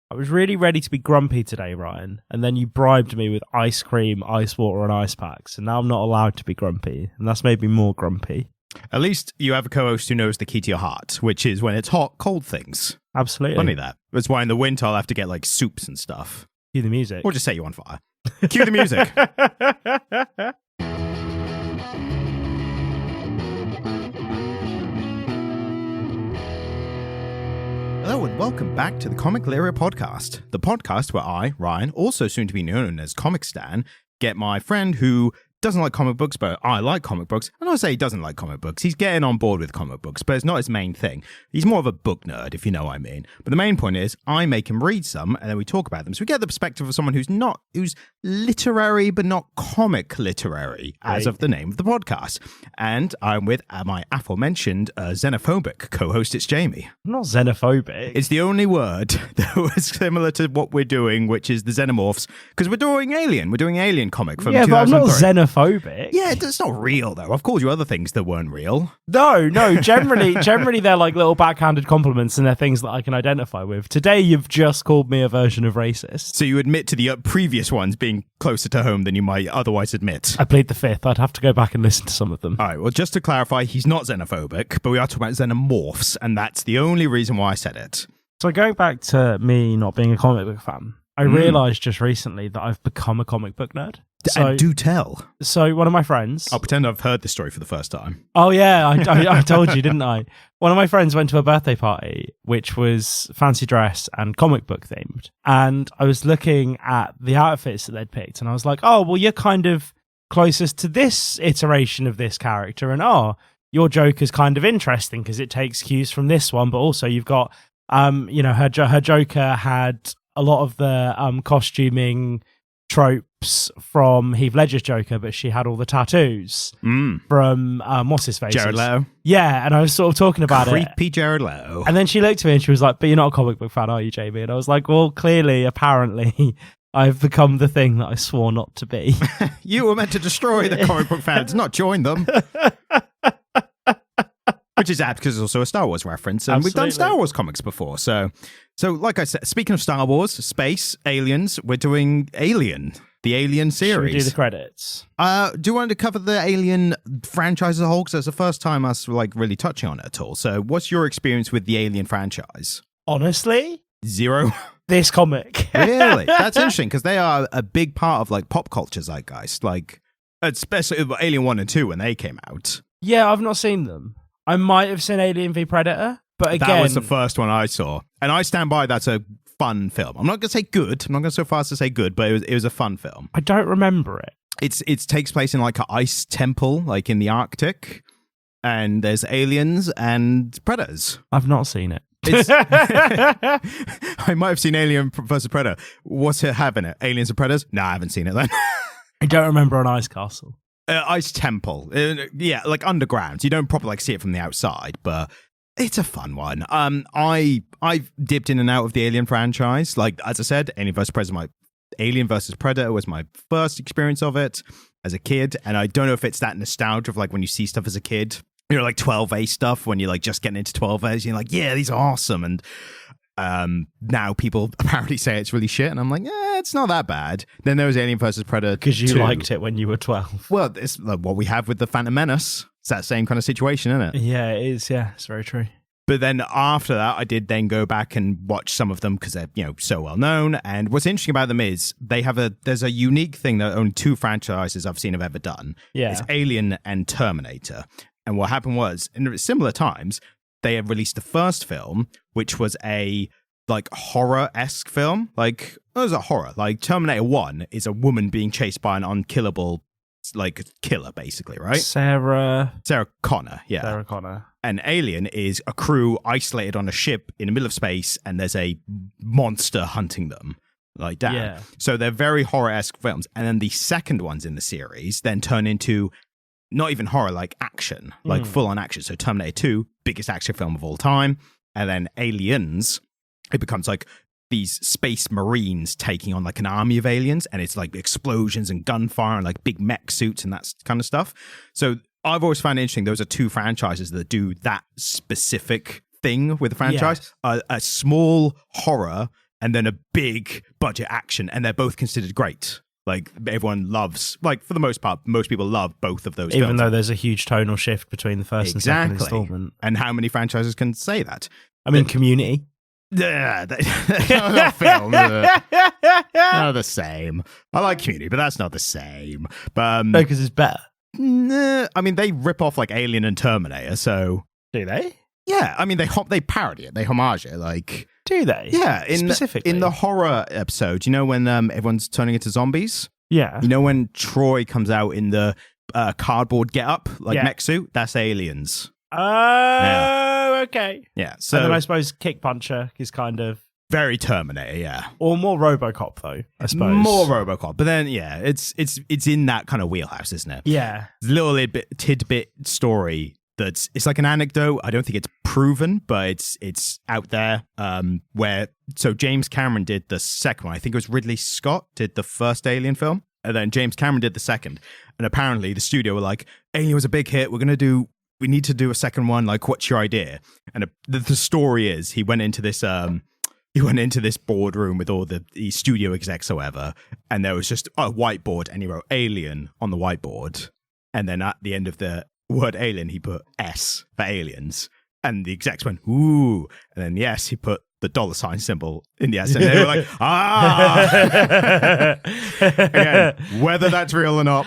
I was really ready to be grumpy today, Ryan, and then you bribed me with ice cream, ice water, and ice packs, and now I'm not allowed to be grumpy, and that's made me more grumpy. At least you have a co-host who knows the key to your heart, which is when it's hot, cold things. Absolutely. Funny that. That's why in the winter I'll have to get like soups and stuff. Cue the music. Or just set you on fire. Cue the music. Hello and welcome back to the Comic Lyria podcast, the podcast where I, Ryan, also soon to be known as Comic Stan, get my friend who doesn't like comic books, but I like comic books. And I say he doesn't like comic books. He's getting on board with comic books, but it's not his main thing. He's more of a book nerd, if you know what I mean. But the main point is, I make him read some, and then we talk about them. So we get the perspective of someone who's literary, but not comic literary, as of the name of the podcast. And I'm with my aforementioned xenophobic co-host, it's Jamie. I'm not xenophobic. It's the only word that was similar to what we're doing, which is the xenomorphs, because we're doing Alien. We're doing Alien comic from 2003. Yeah, but I'm not xenophobic. Yeah, it's not real, though. I've called you other things that weren't real. No, generally they're like little backhanded compliments and they're things that I can identify with. Today, you've just called me a version of racist. So you admit to the previous ones being closer to home than you might otherwise admit. I plead the fifth. I'd have to go back and listen to some of them. All right, well, just to clarify, he's not xenophobic, but we are talking about xenomorphs, and that's the only reason why I said it. So going back to me not being a comic book fan, I realised just recently that I've become a comic book nerd. And do tell. So one of my friends... I'll pretend I've heard this story for the first time. Oh, yeah, I told you, didn't I? One of my friends went to a birthday party, which was fancy dress and comic book themed. And I was looking at the outfits that they'd picked, and I was like, oh, well, you're kind of closest to this iteration of this character. And, your Joker's kind of interesting because it takes cues from this one, but also you've got, her Joker had a lot of the costuming tropes from Heath Ledger's Joker, but she had all the tattoos from what's his face? Jared Leto. Yeah, and I was sort of talking about Creepy Jared Leto. And then she looked at me and she was like, but you're not a comic book fan, are you, Jamie? And I was like, well, clearly, apparently, I've become the thing that I swore not to be. You were meant to destroy the comic book fans, not join them. Which is apt because it's also a Star Wars reference. And Absolutely. We've done Star Wars comics before. So like I said, speaking of Star Wars, space, aliens, we're doing Alien, the Alien series. Should we do the credits? Do you want to cover the Alien franchise as a whole? Because it's the first time us really touching on it at all. So what's your experience with the Alien franchise? Honestly? Zero. This comic. Really? That's interesting because they are a big part of pop culture zeitgeist. Especially Alien 1 and 2 when they came out. Yeah, I've not seen them. I might have seen Alien v Predator, but again... That was the first one I saw. And I stand by that's a fun film. I'm not going to say good. I'm not going to go so far as to say good, but it was a fun film. I don't remember it. It takes place in an ice temple, in the Arctic. And there's aliens and predators. I've not seen it. I might have seen Alien vs. Predator. What's it having it? Aliens and predators? No, I haven't seen it then. I don't remember an ice castle. Ice temple. Yeah, underground. You don't properly see it from the outside, but it's a fun one. I've dipped in and out of the Alien franchise. As I said, Alien vs. Predator was my first experience of it as a kid, and I don't know if it's that nostalgia of when you see stuff as a kid. 12A stuff when you're just getting into 12As, you're like, yeah, these are awesome. And now people apparently say it's really shit, and I'm like, yeah, it's not that bad. Then there was Alien vs. Predator because you 2. liked it when you were 12. Well, it's what we have with the Phantom Menace. It's that same kind of situation, isn't it? Yeah, it is. Yeah, it's very true. But then after that, I did then go back and watch some of them because they're so well known. And what's interesting about them is there's a unique thing that only two franchises I've seen have ever done. Yeah, it's Alien and Terminator. And what happened was, in similar times, they had released the first film, which was a horror-esque film. It was a horror. Terminator 1 is a woman being chased by an unkillable killer, basically, right? Sarah Connor, yeah. Sarah Connor. And Alien is a crew isolated on a ship in the middle of space, and there's a monster hunting them. That. Yeah. So they're very horror-esque films. And then the second ones in the series then turn into not even horror, action, full-on action. So Terminator 2, biggest action film of all time. And then Aliens, it becomes these space marines taking on an army of aliens. And it's explosions and gunfire and big mech suits and that kind of stuff. So I've always found it interesting. Those are two franchises that do that specific thing with the franchise. Yes. A small horror and then a big budget action, and they're both considered great. Like, everyone loves, like, for the most part, most people love both of those Even films. though there's a huge tonal shift between the first and second installment. And how many franchises can say that? I mean, Community. Yeah, not film. Not the same. I like Community, but that's not the same. But No, because it's better. I mean, they rip off like Alien and Terminator, so Do they? yeah. I mean, they parody it, they homage it, like. Do they? Yeah, Specifically? in the horror episode, you know when everyone's turning into zombies? Yeah. You know when Troy comes out in the cardboard get-up, like Yeah. mech suit? That's aliens. Oh, okay. Yeah, so And then I suppose Kick Puncher is kind of... very Terminator, yeah. Or more RoboCop, though, I suppose. More RoboCop, but then, yeah, it's in that kind of wheelhouse, isn't it? Yeah. It's a little tidbit story it's like an anecdote. I don't think it's proven, but it's out there. So James Cameron did the second one. I think it was Ridley Scott did the first Alien film, and then James Cameron did the second. And apparently the studio were like, Alien was a big hit. We need to do a second one. Like, what's your idea? And the story is he went into this boardroom with all the studio execs or whatever, and there was just a whiteboard, and he wrote Alien on the whiteboard. And then at the end of the word alien, he put S for aliens. And the execs went, ooh. And then, yes, he put the $ symbol in the S. And they were like, Again, whether that's real or not,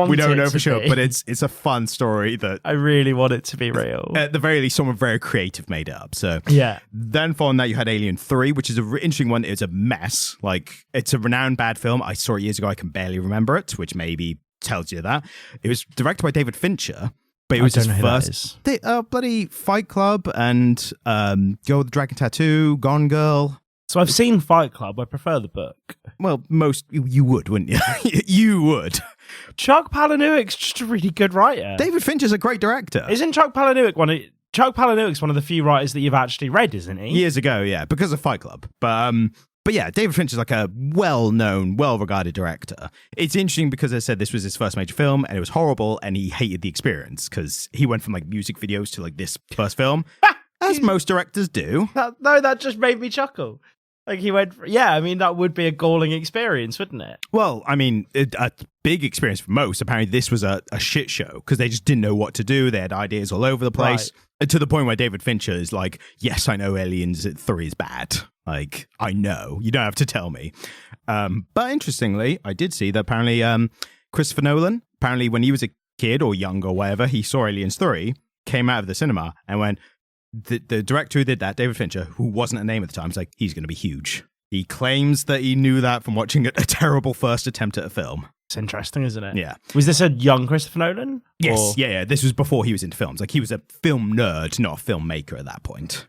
we don't know for sure. But it's a fun story that... I really want it to be real. At the very least, someone very creative made it up. So yeah. Then following that, you had Alien 3, which is an interesting one. It's a mess. Like, it's a renowned bad film. I saw it years ago. I can barely remember it, which maybe tells you that. It was directed by David Fincher, but it was his first bloody Fight Club and Girl with the Dragon Tattoo, Gone Girl. So I've seen Fight Club. I prefer the book. Well, you would, wouldn't you? You would. Chuck Palahniuk's just a really good writer. David Fincher's a great director. Isn't Chuck Palahniuk Chuck Palahniuk's one of the few writers that you've actually read, isn't he? Years ago, yeah, because of Fight Club. But yeah, David Fincher's like a well-known, well-regarded director. It's interesting because, as I said, this was his first major film, and it was horrible, and he hated the experience because he went from like music videos to like this first film, as most directors do. That just made me chuckle. Like he went, I mean, that would be a galling experience, wouldn't it? Well, I mean, a big experience for most. Apparently, this was a shit show because they just didn't know what to do. They had ideas all over the place. Right. To the point where David Fincher is like, yes, I know Aliens 3 is bad. Like, I know. You don't have to tell me. But interestingly, I did see that apparently Christopher Nolan, apparently when he was a kid or young or whatever, he saw Aliens 3, came out of the cinema and went, the director who did that, David Fincher, who wasn't a name at the time, was like, he's going to be huge. He claims that he knew that from watching a terrible first attempt at a film. It's interesting, isn't it? Yeah. Was this a young Christopher Nolan? Yes. Or... Yeah. This was before he was into films. Like, he was a film nerd, not a filmmaker at that point.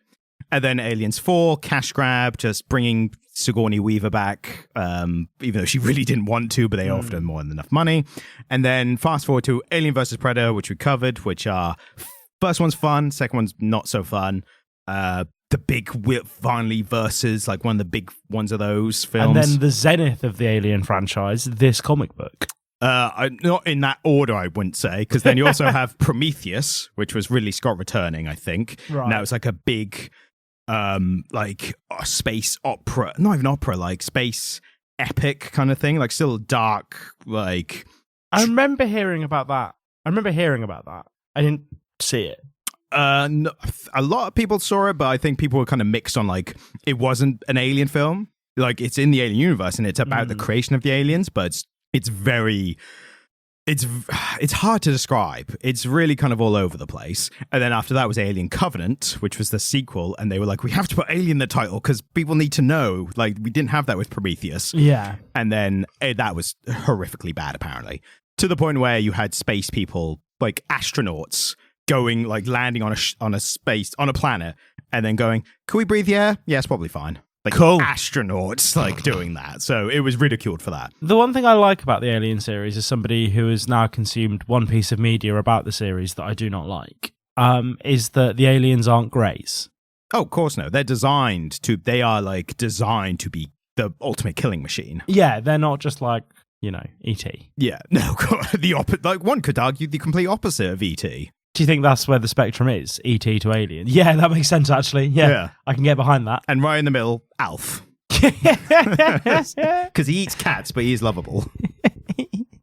And then Aliens 4, cash grab, just bringing Sigourney Weaver back, even though she really didn't want to, but they offered her more than enough money. And then fast forward to Alien vs. Predator, which we covered, which are... First one's fun, second one's not so fun. The big finally versus, like one of the big ones of those films. And then the zenith of the Alien franchise, this comic book. Not in that order, I wouldn't say, because then you also have Prometheus, which was Ridley Scott returning, I think. Right. Now it's like a big, like a space opera, not even opera, like space epic kind of thing, like still dark, like. I remember hearing about that. I didn't see it. No, a lot of people saw it, but I think people were kind of mixed on like it wasn't an alien film. Like it's in the alien universe and it's about the creation of the aliens, but it's hard to describe. It's really kind of all over the place. And then after that was Alien Covenant, which was the sequel, and they were like, we have to put Alien in the title because people need to know. Like we didn't have that with Prometheus. Yeah. And then that was horrifically bad, apparently, to the point where you had space people, like astronauts, going like landing on a planet and then going, can we breathe the air? Yeah, it's probably fine. Like cool. Astronauts like doing that. So it was ridiculed for that. The one thing I like about the Alien series is somebody who has now consumed one piece of media about the series that I do not like, is that the aliens aren't greys. Oh, of course no. They are designed to be the ultimate killing machine. Yeah, they're not just like, E.T. Yeah, no, like one could argue the complete opposite of E.T. Do you think that's where the spectrum is? E.T. to Alien? Yeah, that makes sense, actually. Yeah, I can get behind that. And right in the middle, Alf. Because he eats cats, but he's lovable.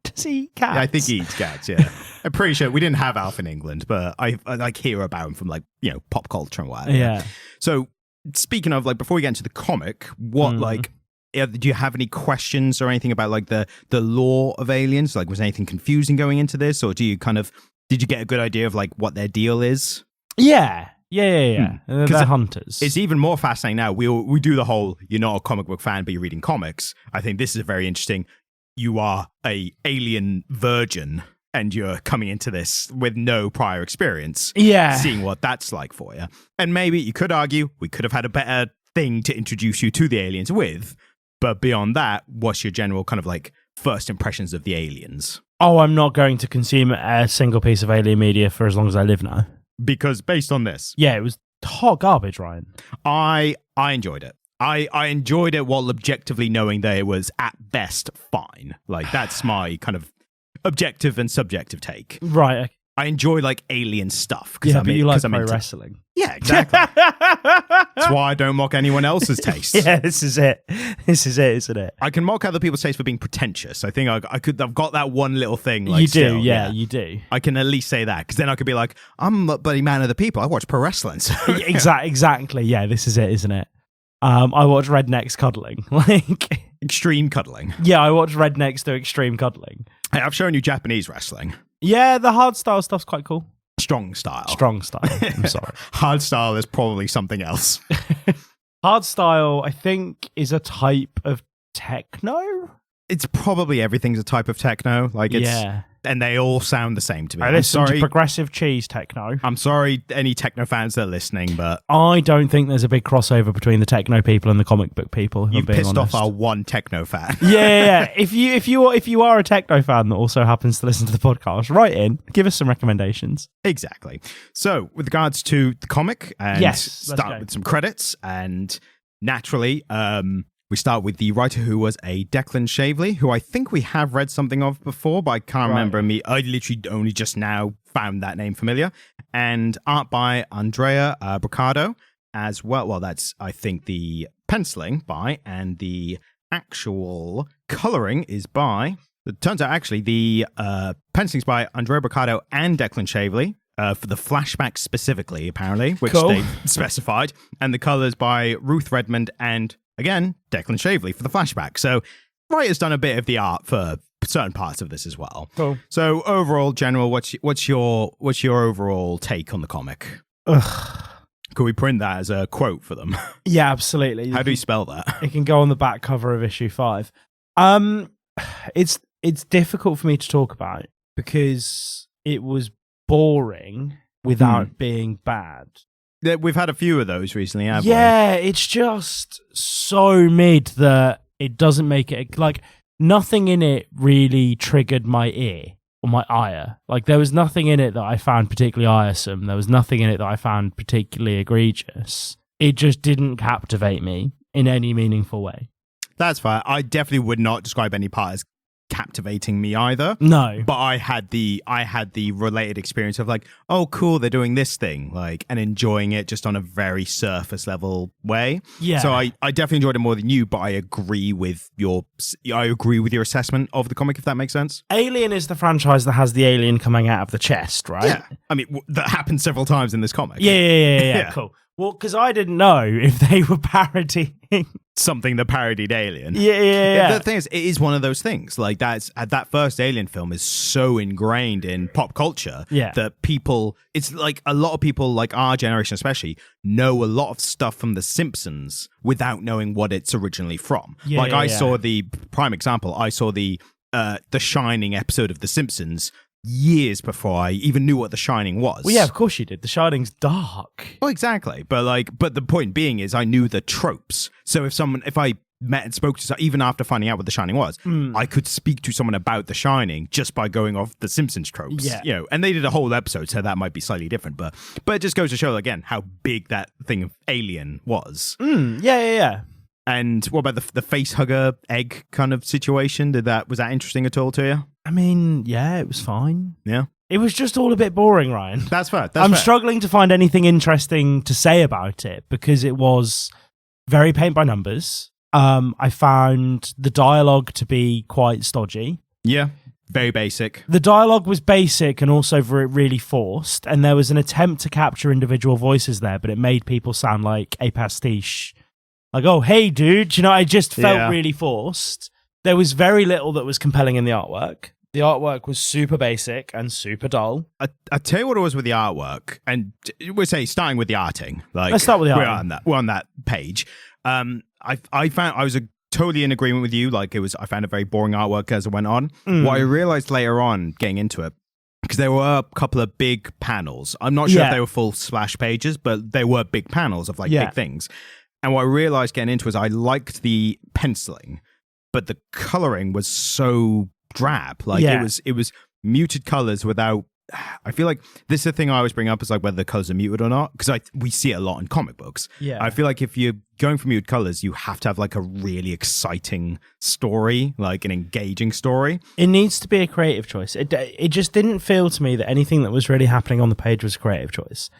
Does he eat cats? Yeah, I think he eats cats, yeah. I'm pretty sure we didn't have Alf in England, but I like hear about him from like, pop culture and whatever. Yeah. So speaking of, like, before we get into the comic, what do you have any questions or anything about like the lore of aliens? Like, was anything confusing going into this, or did you get a good idea of like what their deal is? Yeah. They're hunters. It's even more fascinating now. We do the whole, you're not a comic book fan, but you're reading comics. I think this is very interesting. You are a alien virgin, and you're coming into this with no prior experience. Yeah. Seeing what that's like for you. And maybe you could argue we could have had a better thing to introduce you to the aliens with. But beyond that, what's your general kind of like first impressions of the aliens? Oh, I'm not going to consume a single piece of alien media for as long as I live now. Because based on this. Yeah, it was hot garbage, Ryan. I enjoyed it. I enjoyed it while objectively knowing that it was at best fine. Like, that's my kind of objective and subjective take. Right. I enjoy like alien stuff. Yeah, but you like pro wrestling. Yeah, exactly. That's why I don't mock anyone else's taste. Yeah, this is it. This is it, isn't it? I can mock other people's taste for being pretentious. I think I've got that one little thing. Like, you do, still, yeah, you do. I can at least say that, because then I could be like, I'm a bloody man of the people. I watch pro wrestling. So. Exactly. Yeah, this is it, isn't it? I watch rednecks cuddling. Like extreme cuddling. Yeah, I watch rednecks do extreme cuddling. Hey, I've shown you Japanese wrestling. Yeah, the hard style stuff's quite cool. Strong style. I'm sorry. Hard style is probably something else. Hard style, I think, is a type of techno. It's probably everything's a type of techno. Like, it's, yeah. And they all sound the same to me. I listen to progressive cheese techno. I'm sorry, any techno fans that are listening, but I don't think there's a big crossover between the techno people and the comic book people. You've pissed off our one techno fan. Yeah. If you are a techno fan that also happens to listen to the podcast, write in, give us some recommendations. Exactly. So, with regards to the comic, and start with some credits, and naturally, we start with the writer who was a Declan Shalvey, who I think we have read something of before, but I can't remember. I literally only just now found that name familiar. And art by Andrea Broccardo as well. Well, that's, I think, the penciling by, and the actual coloring is by, it turns out actually the penciling's by Andrea Broccardo and Declan Shalvey. For the flashback specifically, apparently, which they specified. And the colors by Ruth Redmond and, again, Declan Shalvey for the flashback. So, writer's done a bit of the art for certain parts of this as well. Cool. So, overall, General, what's your overall take on the comic? Ugh. Could we print that as a quote for them? Yeah, absolutely. How do you spell that? It can go on the back cover of issue 5. It's difficult for me to talk about because it was boring without being bad. We've had a few of those recently, haven't we? Yeah, it's just so mid that it doesn't make it, like, nothing in it really triggered my ear or my ire. Like, there was nothing in it that I found particularly iresome. There was nothing in it that I found particularly egregious. It just didn't captivate me in any meaningful way. That's fine. I definitely would not describe any part as captivating me either. No. But I had the related experience of like, oh cool, they're doing this thing, like, and enjoying it just on a very surface level way. Yeah. So I definitely enjoyed it more than you, but I agree with your assessment of the comic, if that makes sense. Alien is the franchise that has the alien coming out of the chest, right? Yeah. I mean, that happens several times in this comic. Yeah. Cool. Well, because I didn't know if they were parodying something that parodied Alien. Yeah. The thing is, it is one of those things. Like, that first Alien film is so ingrained in pop culture that people, it's like a lot of people, like our generation especially, know a lot of stuff from The Simpsons without knowing what it's originally from. I saw the prime example. I saw the Shining episode of The Simpsons years before I even knew what The Shining was. Well, yeah, of course you did. The Shining's dark. Oh, exactly. But the point being is I knew the tropes. So if I met and spoke to someone, even after finding out what The Shining was, I could speak to someone about The Shining just by going off the Simpsons tropes. Yeah. And they did a whole episode, so that might be slightly different. But it just goes to show, again, how big that thing of Alien was. Yeah. And what about the face hugger egg kind of situation? Was that interesting at all to you? I mean, yeah, it was fine. Yeah. It was just all a bit boring, Ryan. That's fair. I'm struggling to find anything interesting to say about it because it was very paint by numbers. I found the dialogue to be quite stodgy. Yeah, very basic. The dialogue was basic and also really forced, and there was an attempt to capture individual voices there, but it made people sound like a pastiche. Like, oh, hey, dude. You know, I just felt really forced. There was very little that was compelling in the artwork. The artwork was super basic and super dull. I tell you what it was with the artwork, and we'll say starting with the arting. Like, let's start with the arting. We're on that page. I found I was totally in agreement with you. Like, I found a very boring artwork as it went on. What I realized later on, getting into it, because there were a couple of big panels. I'm not sure if they were full splash pages, but they were big panels of big things. And what I realized getting into it was I liked the penciling, but the coloring was so drab. Like it was muted colors without. I feel like this is the thing I always bring up is like whether the colors are muted or not, because we see it a lot in comic books. Yeah, I feel like if you're going for muted colors, you have to have like a really exciting story, like an engaging story. It needs to be a creative choice. It just didn't feel to me that anything that was really happening on the page was a creative choice.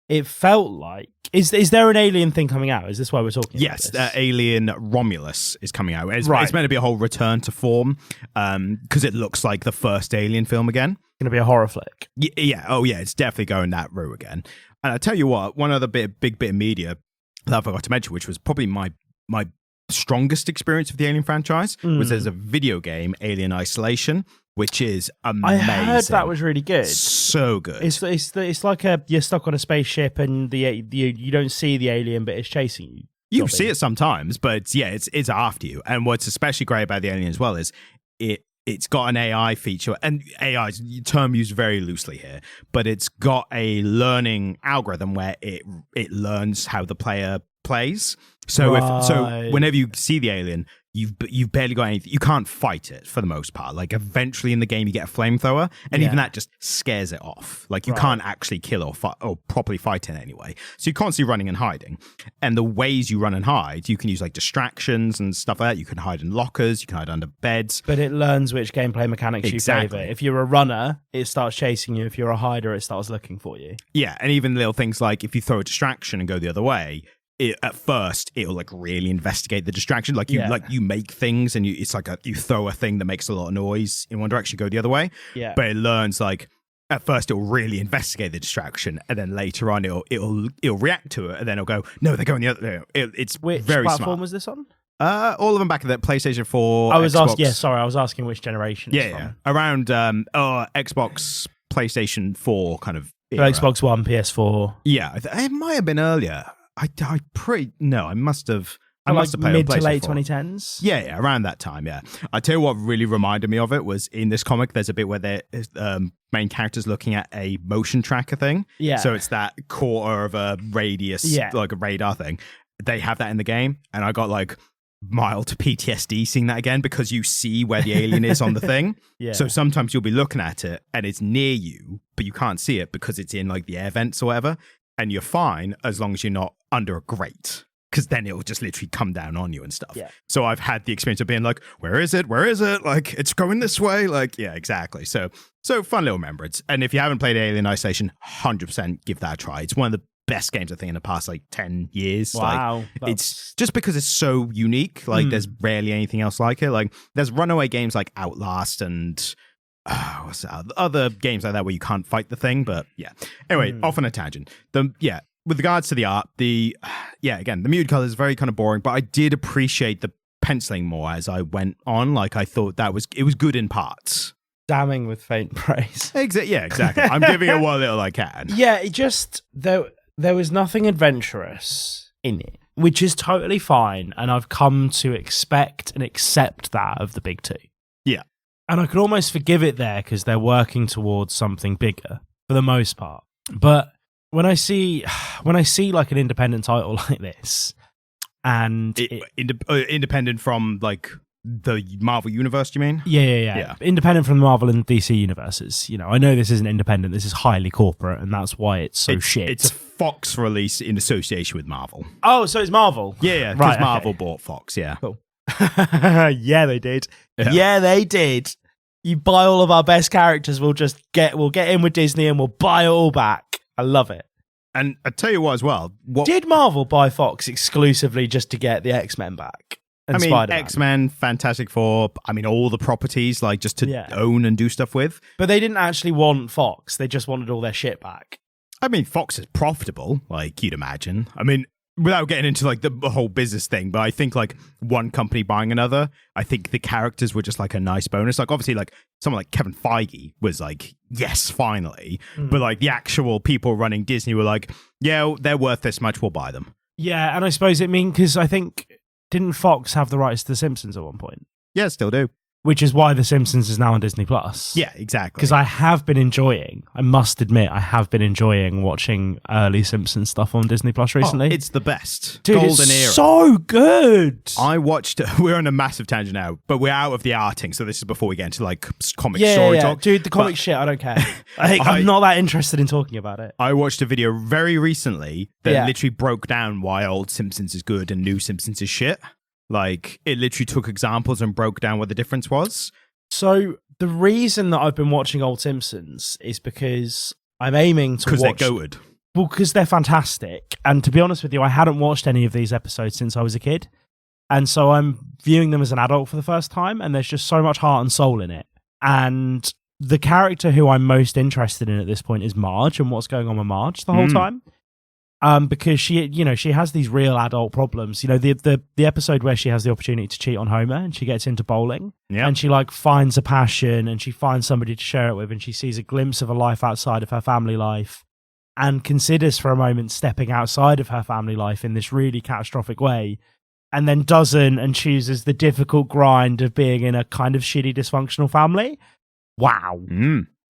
It felt like is there an alien thing coming out? Is this why we're talking? Yes, about this? Alien Romulus is coming out. It's meant to be a whole return to form because it looks like the first Alien film again. Going to be a horror flick. Yeah. Oh, yeah. It's definitely going that route again. And I tell you what, one other big bit of media that I forgot to mention, which was probably my strongest experience of the Alien franchise, was there's a video game, Alien Isolation, which is amazing. I heard that was really good. So good. It's like you're stuck on a spaceship and you don't see the alien, but it's chasing you. You see it sometimes, but it's after you. And what's especially great about the Alien as well is it's got an AI feature, and AI is a term used very loosely here, but it's got a learning algorithm where it learns how the player plays. So whenever you see the alien, you've barely got anything. You can't fight it for the most part. Like eventually in the game, you get a flamethrower, and even that just scares it off. Like you can't actually kill or properly fight it anyway. So you're constantly running and hiding. And the ways you run and hide, you can use like distractions and stuff like that. You can hide in lockers. You can hide under beds. But it learns which gameplay mechanics you favour. If you're a runner, it starts chasing you. If you're a hider, it starts looking for you. Yeah, and even little things like if you throw a distraction and go the other way, at first it'll like really investigate the distraction. Like you make things and it's like you throw a thing that makes a lot of noise in one direction, go the other way. Yeah. But it learns like at first it'll really investigate the distraction, and then later on it'll react to it, and then it'll go, no, they're going the other. It's which very platform smart. Was this on? All of them back at the PlayStation 4. I was asking which generation. Around Xbox, PlayStation 4 kind of era. Xbox One, PS4. Yeah, it might have been earlier. I must have. I must have played mid on to late 4. 2010s. Yeah, around that time. Yeah, I tell you what really reminded me of it was in this comic. There's a bit where the main character's looking at a motion tracker thing. Yeah. So it's that quarter of a radius, like a radar thing. They have that in the game, and I got like mild PTSD seeing that again because you see where the alien is on the thing. Yeah. So sometimes you'll be looking at it and it's near you, but you can't see it because it's in like the air vents or whatever. And you're fine as long as you're not under a grate, because then it'll just literally come down on you and stuff. Yeah. So I've had the experience of being like, where is it? Where is it? Like, it's going this way. Like, yeah, exactly. So fun little remembrance. And if you haven't played Alien Isolation, 100% give that a try. It's one of the best games I think in the past like 10 years. Wow. Like, it's just because it's so unique. Like there's rarely anything else like it. Like there's runaway games like Outlast and what's that? Other games like that where you can't fight the thing. But yeah. Anyway, off on a tangent. With regards to the art, again, the muted color is very kind of boring, but I did appreciate the penciling more as I went on. Like I thought it was good in parts. Damning with faint praise. Yeah, exactly. I'm giving it what little I can. Yeah, it just there was nothing adventurous in it, which is totally fine, and I've come to expect and accept that of the big two. Yeah. And I could almost forgive it there because they're working towards something bigger for the most part. But when I see like an independent title like this, and independent from like the Marvel universe, you mean? Yeah. Independent from the Marvel and DC universes. You know, I know this isn't independent. This is highly corporate, and that's why it's so shit. It's a Fox release in association with Marvel. Oh, so it's Marvel. Yeah, because Marvel bought Fox. Yeah. Cool. Yeah, they did. Yeah, they did. You buy all of our best characters, we'll get in with Disney and we'll buy it all back. I love it. And I tell you what as well. Did Marvel buy Fox exclusively just to get the X-Men back? and I mean, Spider-Man. X-Men, Fantastic Four, I mean, all the properties, like, just to own and do stuff with. But they didn't actually want Fox. They just wanted all their shit back. I mean, Fox is profitable, like, you'd imagine. I mean, without getting into, like, the whole business thing, but I think, like, one company buying another, I think the characters were just, like, a nice bonus. Like, obviously, like, someone like Kevin Feige was like, yes, finally. But, like, the actual people running Disney were like, yeah, they're worth this much, we'll buy them. Yeah, and I suppose because I think, didn't Fox have the rights to The Simpsons at one point? Yeah, still do. Which is why The Simpsons is now on Disney+. Yeah, exactly. Because I must admit, I have been enjoying watching early Simpsons stuff on Disney+ recently. It's the best. Dude, Golden it's era. so good. I watched, we're on a massive tangent now, but we're out of the arting, so this is before we get into, like, comic story talk. Dude, the comic shit, I don't care. I'm not that interested in talking about it. I watched a video very recently that literally broke down why old Simpsons is good and new Simpsons is shit. Like, it literally took examples and broke down what the difference was. So, the reason that I've been watching old Simpsons is because I'm aiming to watch... Because they're goated. Well, because they're fantastic. And to be honest with you, I hadn't watched any of these episodes since I was a kid. And so I'm viewing them as an adult for the first time, and there's just so much heart and soul in it. And the character who I'm most interested in at this point is Marge, and what's going on with Marge the whole time. Because she has these real adult problems. You know, the episode where she has the opportunity to cheat on Homer and she gets into bowling and she like finds a passion and she finds somebody to share it with and she sees a glimpse of a life outside of her family life and considers for a moment stepping outside of her family life in this really catastrophic way and then doesn't and chooses the difficult grind of being in a kind of shitty dysfunctional family. Wow.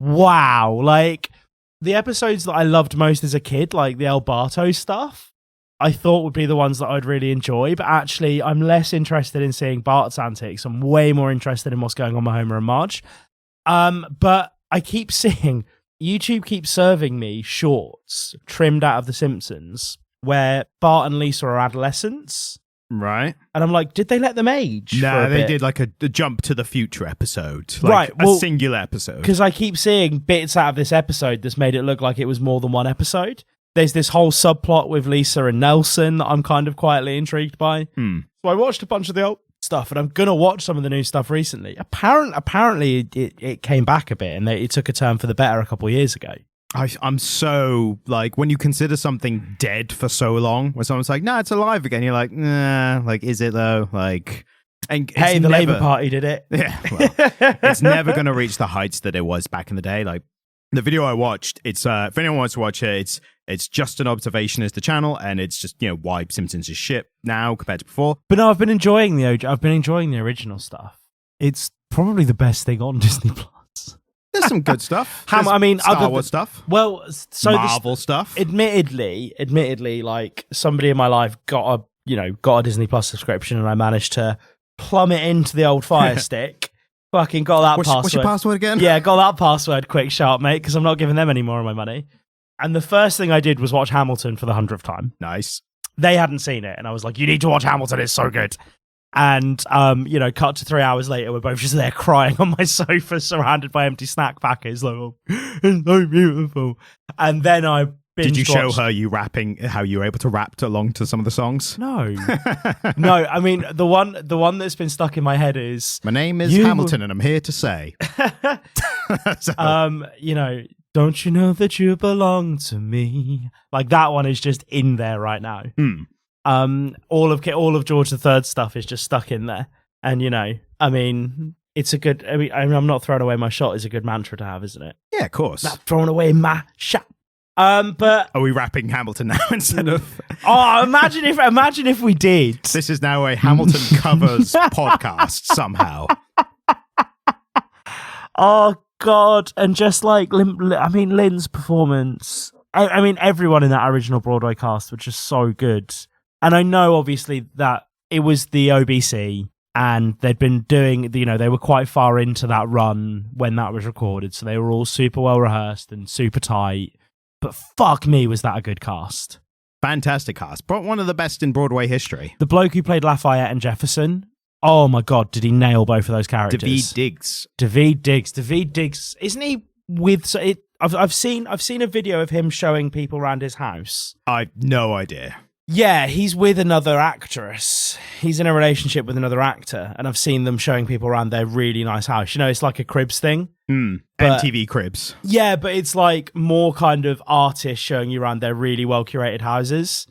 Wow. Like, the episodes that I loved most as a kid, like the El Barto stuff, I thought would be the ones that I'd really enjoy. But actually, I'm less interested in seeing Bart's antics. I'm way more interested in what's going on with Homer and Marge. But I keep seeing, YouTube keeps serving me shorts trimmed out of The Simpsons where Bart and Lisa are adolescents. Right. And I'm like, did they let them age? No, they did like a jump to the future episode. Like right. Well, a singular episode. Because I keep seeing bits out of this episode that's made it look like it was more than one episode. There's this whole subplot with Lisa and Nelson that I'm kind of quietly intrigued by. So I watched a bunch of the old stuff and I'm going to watch some of the new stuff recently. Apparently it came back a bit and it took a turn for the better a couple of years ago. I'm so, like, when you consider something dead for so long, when someone's like, no, it's alive again, you're like, nah, like, is it though? Like, and hey, the Labour Party did it. Yeah, well, it's never going to reach the heights that it was back in the day. Like, the video I watched, it's, if anyone wants to watch it, it's Just an Observation is the channel, and it's just, you know, why Simpsons is shit now compared to before. But no, I've been enjoying the original stuff. It's probably the best thing on Disney+. There's some good stuff. I mean, Star Wars stuff. Well, so Marvel stuff. Admittedly, like somebody in my life got a Disney Plus subscription, and I managed to plummet into the old Fire Stick. Fucking got that password. What's your password again? Yeah, got that password quick, sharp, mate, because I'm not giving them any more of my money. And the first thing I did was watch Hamilton for the 100th time. Nice. They hadn't seen it, and I was like, "You need to watch Hamilton. It's so good." And, cut to 3 hours later, we're both just there crying on my sofa, surrounded by empty snack packets. Like, oh, it's so beautiful. And then I Did you show her you rapping, how you were able to rap along to some of the songs? No. No, I mean, the one that's been stuck in my head is... My name is Hamilton, and I'm here to say... don't you know that you belong to me? Like, that one is just in there right now. All of George III stuff is just stuck in there, and it's a good. I'm not throwing away my shot is a good mantra to have, isn't it? Yeah, of course. Not throwing away my shot. But are we rapping Hamilton now instead of? Oh, imagine if we did. This is now a Hamilton covers podcast somehow. Oh God! And just like Lynn's performance. I mean, everyone in that original Broadway cast was just so good. And I know, obviously, that it was the OBC and they'd been doing, they were quite far into that run when that was recorded. So they were all super well rehearsed and super tight. But fuck me, was that a good cast. Fantastic cast. But one of the best in Broadway history. The bloke who played Lafayette and Jefferson. Oh my God, did he nail both of those characters? Daveed Diggs. Isn't he with... I've seen a video of him showing people around his house. I've no idea. Yeah, he's with another actress. he's in a relationship with another actor, and I've seen them showing people around their really nice house. You know, it's like a Cribs thing. MTV Cribs. Yeah, but it's like more kind of artists showing you around their really well curated houses.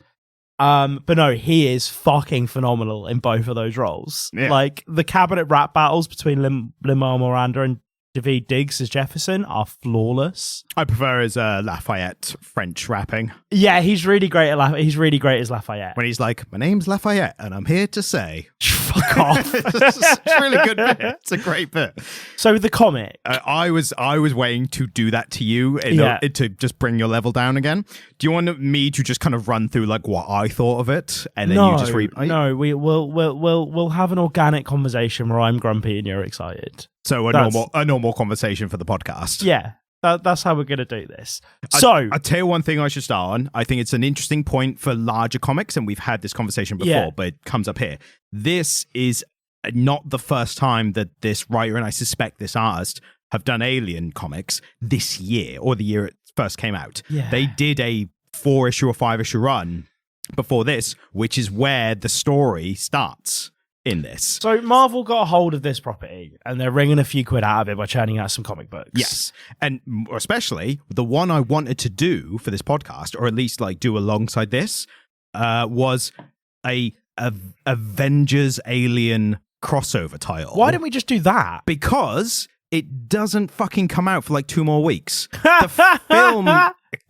But no, he is fucking phenomenal in both of those roles. Yeah. Like the cabinet rap battles between Lin-Manuel Miranda and Daveed Diggs as Jefferson are flawless. I prefer his Lafayette French rapping. Yeah, he's really great at he's really great as Lafayette. When he's like, "My name's Lafayette, and I'm here to say." Fuck off. It's a really good bit. It's a great bit. So the comic. I was waiting to do that to you to just bring your level down again. Do you want me to just kind of run through like what I thought of it, and then you just read? No, we'll have an organic conversation where I'm grumpy and you're excited. So a normal conversation for the podcast. Yeah. That's how we're going to do this. So I'll tell you one thing I should start on. I think it's an interesting point for larger comics, and we've had this conversation before, but it comes up here. This is not the first time that this writer, and I suspect this artist, have done Alien comics this year, or the year it first came out. Yeah. They did a 4-issue or 5-issue run before this, which is where the story starts in this. So Marvel got a hold of this property and they're wringing a few quid out of it by churning out some comic books. Yes. And especially the one I wanted to do for this podcast, or at least like do alongside this, was a Avengers Alien crossover title. Why didn't we just do that? Because it doesn't fucking come out for like 2 more weeks. The film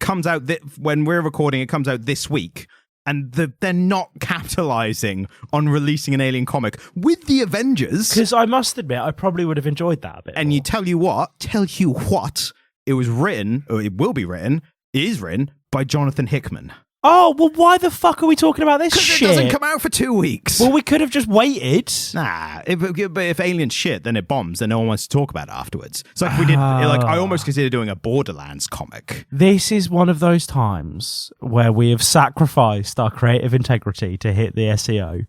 comes out when we're recording, it comes out this week. And they're not capitalizing on releasing an Alien comic with the Avengers. Because I must admit, I probably would have enjoyed that a bit and more. you tell you what, it was written, or it will be written, it is written by Jonathan Hickman. Oh, well, why the fuck are we talking about this shit? Because it doesn't come out for 2 weeks. Well, we could have just waited. Nah, but if Alien shit, then it bombs, then no one wants to talk about it afterwards. It's like we did, I almost considered doing a Borderlands comic. This is one of those times where we have sacrificed our creative integrity to hit the SEO.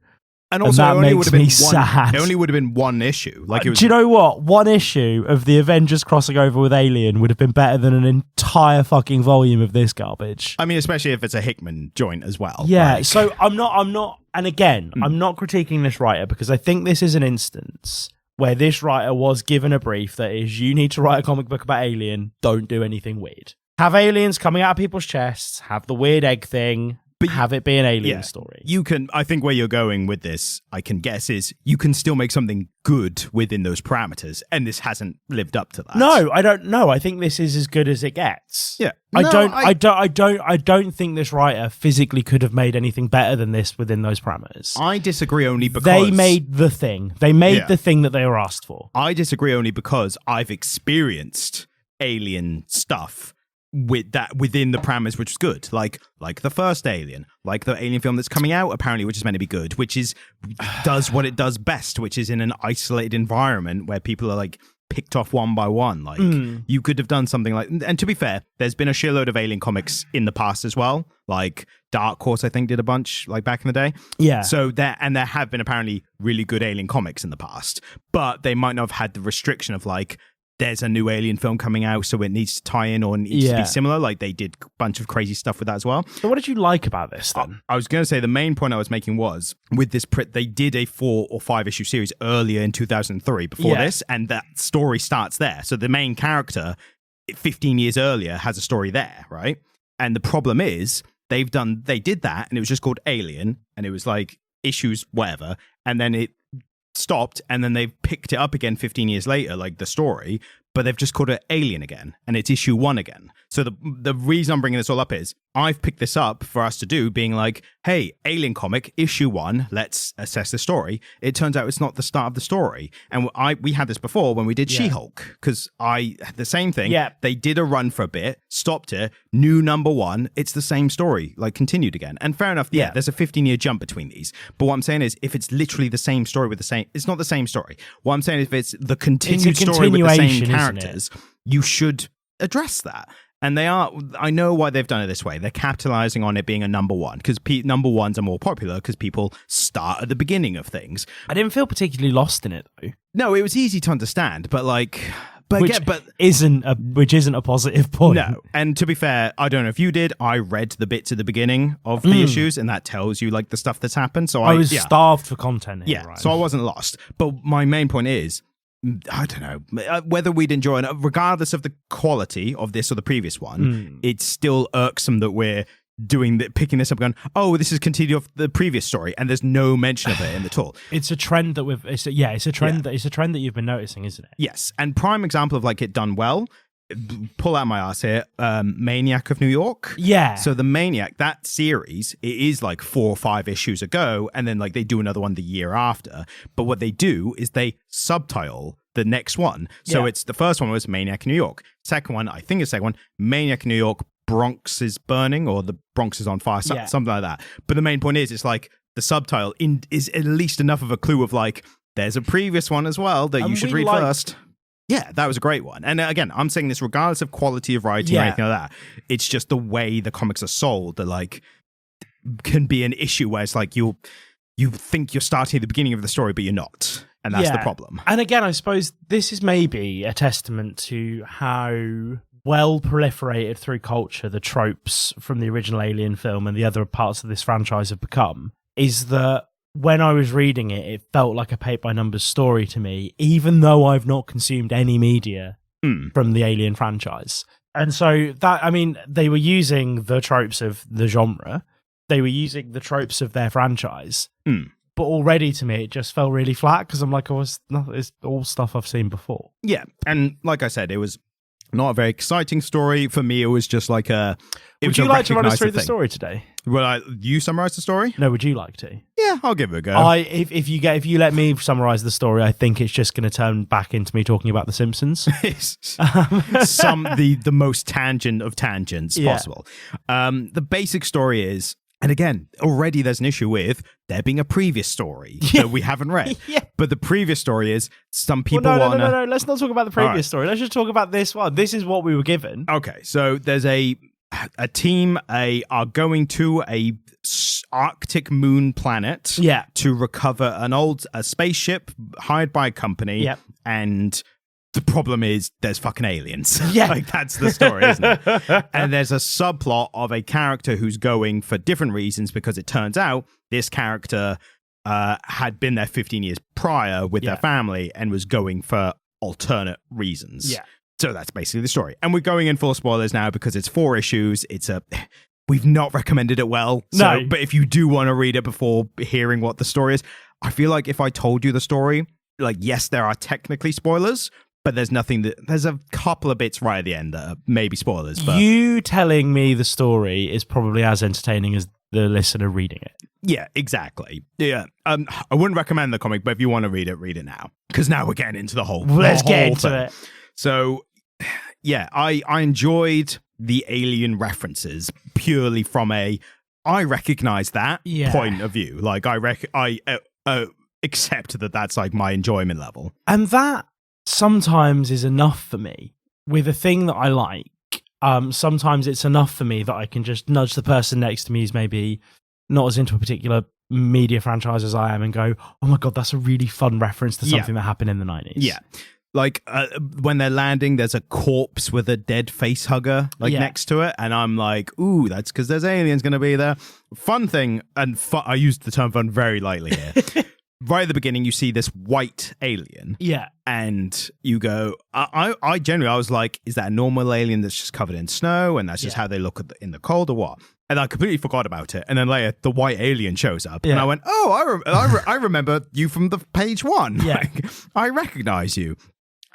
And also, that makes me sad. It only would have been 1 issue. Like it was, do you know what? 1 issue of the Avengers crossing over with Alien would have been better than an entire fucking volume of this garbage. I mean, especially if it's a Hickman joint as well. Yeah, so I'm not, and again, I'm not critiquing this writer because I think this is an instance where this writer was given a brief that is, you need to write a comic book about Alien, don't do anything weird. Have aliens coming out of people's chests, have the weird egg thing, but have it be an alien story. You can, I think where you're going with this, I can guess, is you can still make something good within those parameters, and this hasn't lived up to that. No, I don't know. I think this is as good as it gets. Yeah. I don't think this writer physically could have made anything better than this within those parameters. I disagree only because they made the thing. They made the thing that they were asked for. I disagree only because I've experienced Alien stuff with that within the parameters, which is good, like the first Alien, like the Alien film that's coming out apparently, which is meant to be good, which is does what it does best, which is in an isolated environment where people are like picked off one by one. Like you could have done something like, and to be fair, there's been a shitload of Alien comics in the past as well. Like Dark Horse, I think, did a bunch like back in the day. Yeah. So there have been apparently really good Alien comics in the past, but they might not have had the restriction of like, there's a new Alien film coming out, so it needs to tie in or needs to be similar. Like they did a bunch of crazy stuff with that as well. So what did you like about this then? I was going to say the main point I was making was with this, they did a 4 or 5 issue series earlier in 2003 before this, and that story starts there. So the main character 15 years earlier has a story there, right? And the problem is they did that, and it was just called Alien, and it was like issues whatever, and then it stopped, and then they've picked it up again 15 years later, like the story, but they've just called it Alien again, and it's issue 1 again. So the reason I'm bringing this all up is I've picked this up for us to do, being like, hey, Alien comic, issue 1, let's assess the story. It turns out it's not the start of the story. And we had this before when we did She-Hulk, because I had the same thing. Yeah. They did a run for a bit, stopped it, new number 1, it's the same story, like continued again. And fair enough, there's a 15-year jump between these. But what I'm saying is, if it's literally the same story with the same, it's not the same story. What I'm saying is, if it's the continued story with the same characters, you should address that. And I know why they've done it this way. They're capitalizing on it being a number 1, because number 1s are more popular because people start at the beginning of things. I didn't feel particularly lost in it though. No, it was easy to understand, but like which isn't a positive point. No, and to be fair, I don't know if you did. I read the bits at the beginning of the issues, and that tells you like the stuff that's happened. So I was starved for content here, right? So I wasn't lost. But my main point is, I don't know whether we'd enjoy it, regardless of the quality of this or the previous one. It's still irksome that we're picking this up, going, oh, this is continued off the previous story, and there's no mention of it in the all. It's a trend that it's a trend that you've been noticing, isn't it? Yes, and prime example of like it done well. Pull out my ass here. Maniac of New York. Yeah. So the Maniac, that series, it is like 4 or 5 issues ago, and then like they do another one the year after. But what they do is they subtitle the next one. So it's the first one was Maniac in New York. Second one, Maniac in New York. Bronx is burning, or the Bronx is on fire, something like that. But the main point is, it's like the subtitle is at least enough of a clue of like, there's a previous one as well that you should read first. Yeah, that was a great one. And again, I'm saying this regardless of quality of writing or anything like that. It's just the way the comics are sold that like can be an issue where it's like you think you're starting at the beginning of the story, but you're not. And that's the problem. And again, I suppose this is maybe a testament to how well proliferated through culture the tropes from the original Alien film and the other parts of this franchise have become, is that when I was reading it, it felt like a paint-by-numbers story to me, even though I've not consumed any media from the Alien franchise. And so that, I mean, they were using the tropes of the genre. They were using the tropes of their franchise. But already to me, it just felt really flat because I'm like, it's all stuff I've seen before. Yeah. And like I said, it was not a very exciting story. For me, it was just like a... Would you like to run us through the story today? Well, you summarize the story? No, would you like to? Yeah, I'll give it a go. If you let me summarize the story, I think it's just going to turn back into me talking about The Simpsons. The most tangent of tangents possible. The basic story is, and again, already there's an issue with there being a previous story that we haven't read. But the previous story is some people want to... No. Let's not talk about the previous story. Let's just talk about this one. This is what we were given. Okay, so there's a team are going to a Arctic moon planet to recover a spaceship hired by a company. And the problem is there's fucking aliens. Like that's the story, isn't it? And there's a subplot of a character who's going for different reasons, because it turns out this character had been there 15 years prior with their family and was going for alternate reasons. So that's basically the story. And we're going in full spoilers now because it's 4 issues. We've not recommended it well. So, but if you do want to read it before hearing what the story is, I feel like if I told you the story, like, yes, there are technically spoilers, but there's a couple of bits right at the end that are maybe spoilers. But you telling me the story is probably as entertaining as the listener reading it. Yeah, exactly. Yeah. I wouldn't recommend the comic, but if you want to read it now. Because now we're getting into the whole Let's get into it. So, yeah, I enjoyed the alien references purely from I recognize that point of view. Like, I accept that that's like my enjoyment level. And that sometimes is enough for me with a thing that I like. Sometimes it's enough for me that I can just nudge the person next to me who's maybe not as into a particular media franchise as I am and go, oh my God, that's a really fun reference to something that happened in the 90s. Yeah. Like when they're landing, there's a corpse with a dead face hugger next to it. And I'm like, ooh, that's because there's aliens going to be there. Fun thing. And I used the term fun very lightly here. Right at the beginning, you see this white alien. Yeah. And you go, I generally, I was like, is that a normal alien that's just covered in snow? And that's just how they look in the cold or what? And I completely forgot about it. And then later, the white alien shows up. And I went, oh, I remember you from the page 1. Yeah. Like, I recognize you.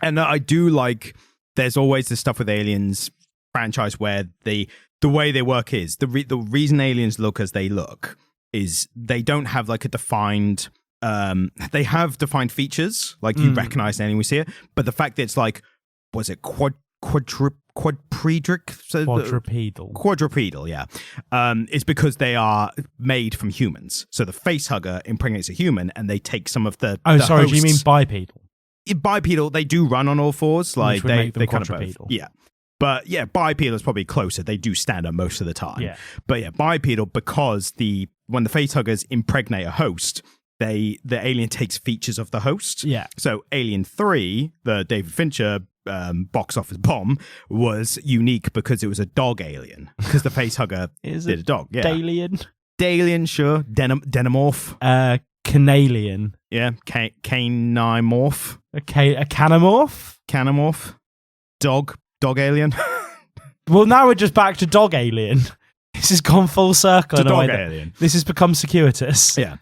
And I do like, there's always this stuff with aliens franchise where the way they work is, the reason aliens look as they look is they don't have like a defined, they have defined features, like you recognize an alien we see it, but the fact that it's like, was it quadrupedal, yeah. It's because they are made from humans. So the face hugger impregnates a human and they take some of the sorry, hosts. do you mean bipedal? Bipedal, they do run on all fours, like they kind of quadrupedal. Yeah, but yeah, bipedal is probably closer. They do stand up most of the time. Yeah, but yeah, bipedal, because when the facehuggers impregnate a host, the alien takes features of the host. Yeah. So Alien 3, the David Fincher box office bomb was unique because it was a dog alien. Because the facehugger did a dog. Yeah. Dalian? Dalian, sure. Denomorph. Canalian. Yeah. Canimorph. A canamorph? Canimorph. Dog alien. Well, now we're just back to dog alien. This has gone full circle. To dog alien. This has become circuitous. Yeah.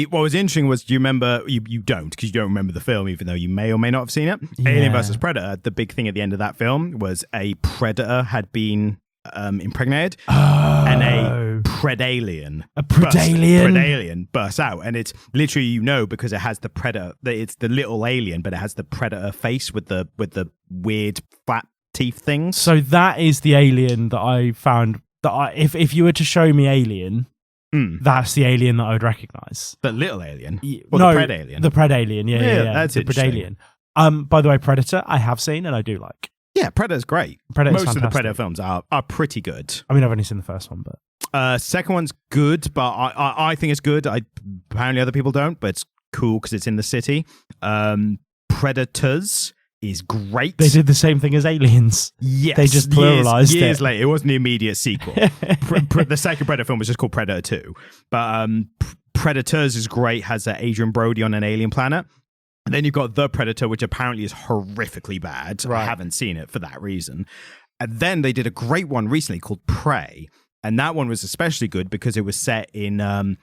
What was interesting was, do you remember? You don't, because you don't remember the film, even though you may or may not have seen it. Yeah. Alien versus Predator. The big thing at the end of that film was a predator had been impregnated, and a predalien. A predalien. Predalien bursts out, and it's literally because it has the predator. It's the little alien, but it has the predator face with the weird flat teeth things. So that is the alien that I found. If you were to show me Alien, that's the alien that I would recognise. The little alien? The predalien? The predalien, yeah. That's the predalien. By the way, Predator, I have seen and I do like. Yeah, Predator's great. Predator's Most fantastic. of the Predator films are pretty good. I mean, I've only seen the first one, but... second one's good, but I think it's good. Apparently other people don't, but it's cool because it's in the city. Predators is great. They did the same thing as Aliens. Yes. They just pluralized it. Years later. It wasn't the immediate sequel. The second Predator film was just called Predator 2. But Predators is great, has Adrian Brody on an alien planet. And then you've got The Predator, which apparently is horrifically bad. Right. I haven't seen it for that reason. And then they did a great one recently called Prey. And that one was especially good because it was set in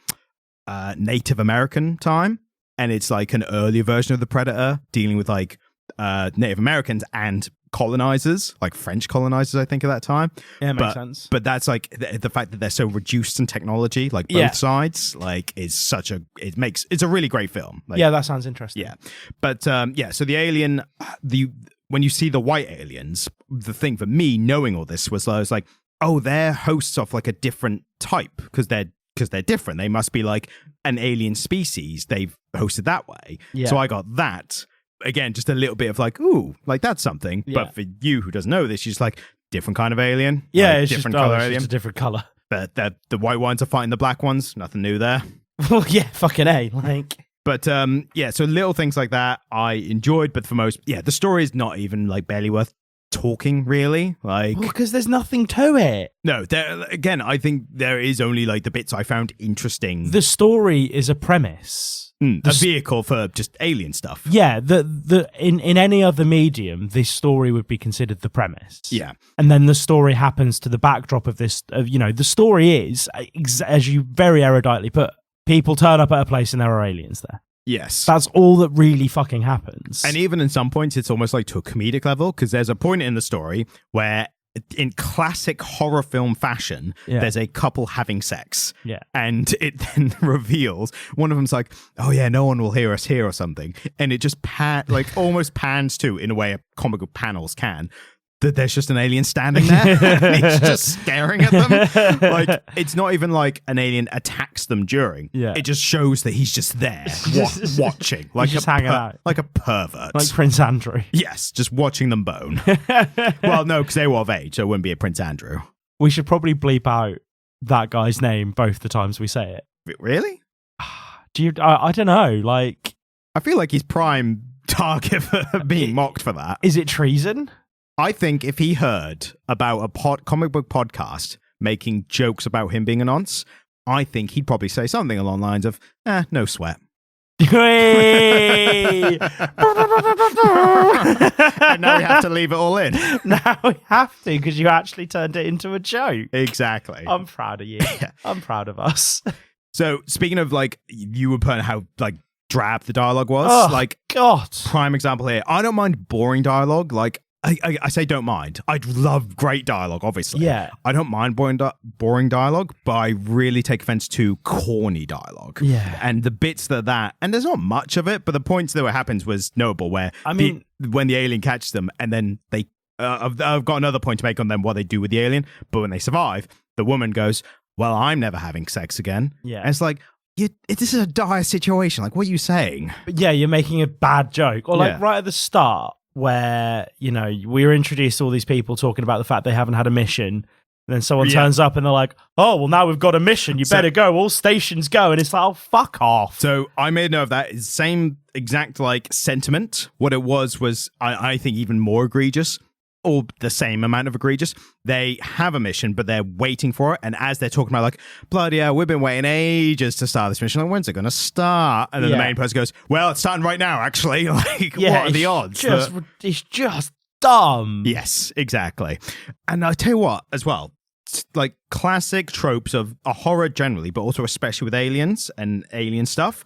Native American time. And it's like an earlier version of The Predator, dealing with like Native Americans and colonizers, like French colonizers, I think, at that time. Yeah, it makes sense. But that's like the fact that they're so reduced in technology, like both sides, like is it's a really great film. Like, yeah, that sounds interesting. Yeah. But so the alien, when you see the white aliens, the thing for me knowing all this was I was like, oh, they're hosts of like a different type because they're different. They must be like an alien species. They've hosted that way. Yeah. So I got that. Again, just a little bit of like, ooh, like that's something. Yeah. But for you who doesn't know this, you're just like, different kind of alien. Yeah, like, it's different just, color it's alien. just a different color. But the white ones are fighting the black ones. Nothing new there. Well, yeah, fucking A. Like, but so little things like that I enjoyed. But for most, the story is not even like barely worth talking, really. Like, because there's nothing to it. No, again, I think there is only like the bits I found interesting. The story is a premise. A vehicle for just alien stuff. Yeah, in any other medium, this story would be considered the premise. Yeah. And then the story happens to the backdrop of this, the story is, as you very eruditely put, people turn up at a place and there are aliens there. Yes. That's all that really fucking happens. And even in some points, it's almost like to a comedic level, because there's a point in the story where in classic horror film fashion, there's a couple having sex. Yeah. And it then reveals, one of them's like, oh yeah, no one will hear us here or something. And it just almost pans to, in a way a comic book panels can, that there's just an alien standing there and he's just staring at them. Like, it's not even like an alien attacks them during. Yeah. It just shows that he's just there watching. Like he's just hanging out. Like a pervert. Like Prince Andrew. Yes, just watching them bone. Well, no, because they were of age, so it wouldn't be a Prince Andrew. We should probably bleep out that guy's name both the times we say it. Really? I don't know, like... I feel like he's prime target for being mocked for that. Is it treason? I think if he heard about a comic book podcast making jokes about him being a nonce, I think he'd probably say something along the lines of, no sweat. And now we have to leave it all in. Now we have to, because you actually turned it into a joke. Exactly. I'm proud of you. I'm proud of us. So speaking of, like, you were putting how, like, drab the dialogue was. Oh, like, God. Prime example here. I don't mind boring dialogue. Like, I say don't mind. I'd love great dialogue, obviously. Yeah. I don't mind boring dialogue, but I really take offense to corny dialogue. Yeah. And the bits that, and there's not much of it, but the points that happens was notable where, when the alien catches them and then they, I've got another point to make on them, what they do with the alien, but when they survive, the woman goes, well, I'm never having sex again. Yeah. And it's like, this is a dire situation. Like, what are you saying? But yeah, you're making a bad joke. Or like right at the start, where, we were introduced to all these people talking about the fact they haven't had a mission And then someone turns up and they're like, oh, well, now we've got a mission. You better go. All stations go. And it's like, oh, fuck off. So I made note of that. Same exact like sentiment. What it was I think even more egregious, or the same amount of egregious. They have a mission, but they're waiting for it. And as they're talking about like, bloody hell, we've been waiting ages to start this mission. Like, when's it going to start? And then the main person goes, well, it's starting right now, actually. Like, what are the odds? It's just dumb. Yes, exactly. And I tell you what, as well, like classic tropes of a horror generally, but also especially with aliens and alien stuff.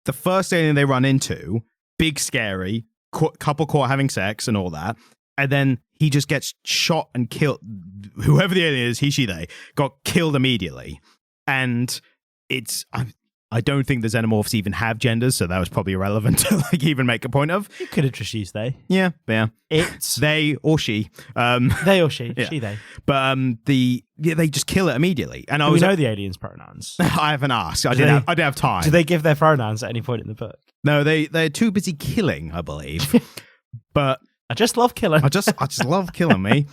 The first alien they run into, big, scary, couple caught having sex and all that. And then he just gets shot and killed. Whoever the alien is, he, she, they, got killed immediately. And it's... I don't think the xenomorphs even have genders, so that was probably irrelevant to like even make a point of. You could have just used they. Yeah. It's they or she. They or she. Yeah. She, they. But they just kill it immediately. And we know the aliens' pronouns. I haven't asked. I didn't have time. Do they give their pronouns at any point in the book? No, they're too busy killing, I believe. But I just love killing. I just love killing me.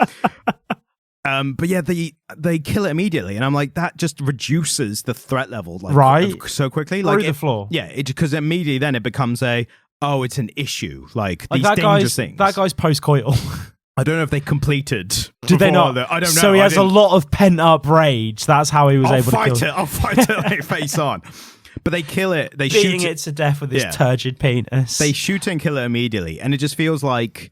But yeah, they kill it immediately, and I'm like, that just reduces the threat level, like, so quickly, like the floor. Yeah, because immediately then it becomes it's an issue, like these that dangerous things. That guy's post-coital. I don't know if they completed. Did they not? I don't know. So he has a lot of pent-up rage. That's how he was able to kill it. I'll fight it like face on. But they kill it. They beating shoot it to death with his turgid penis. They shoot it and kill it immediately, and it just feels like,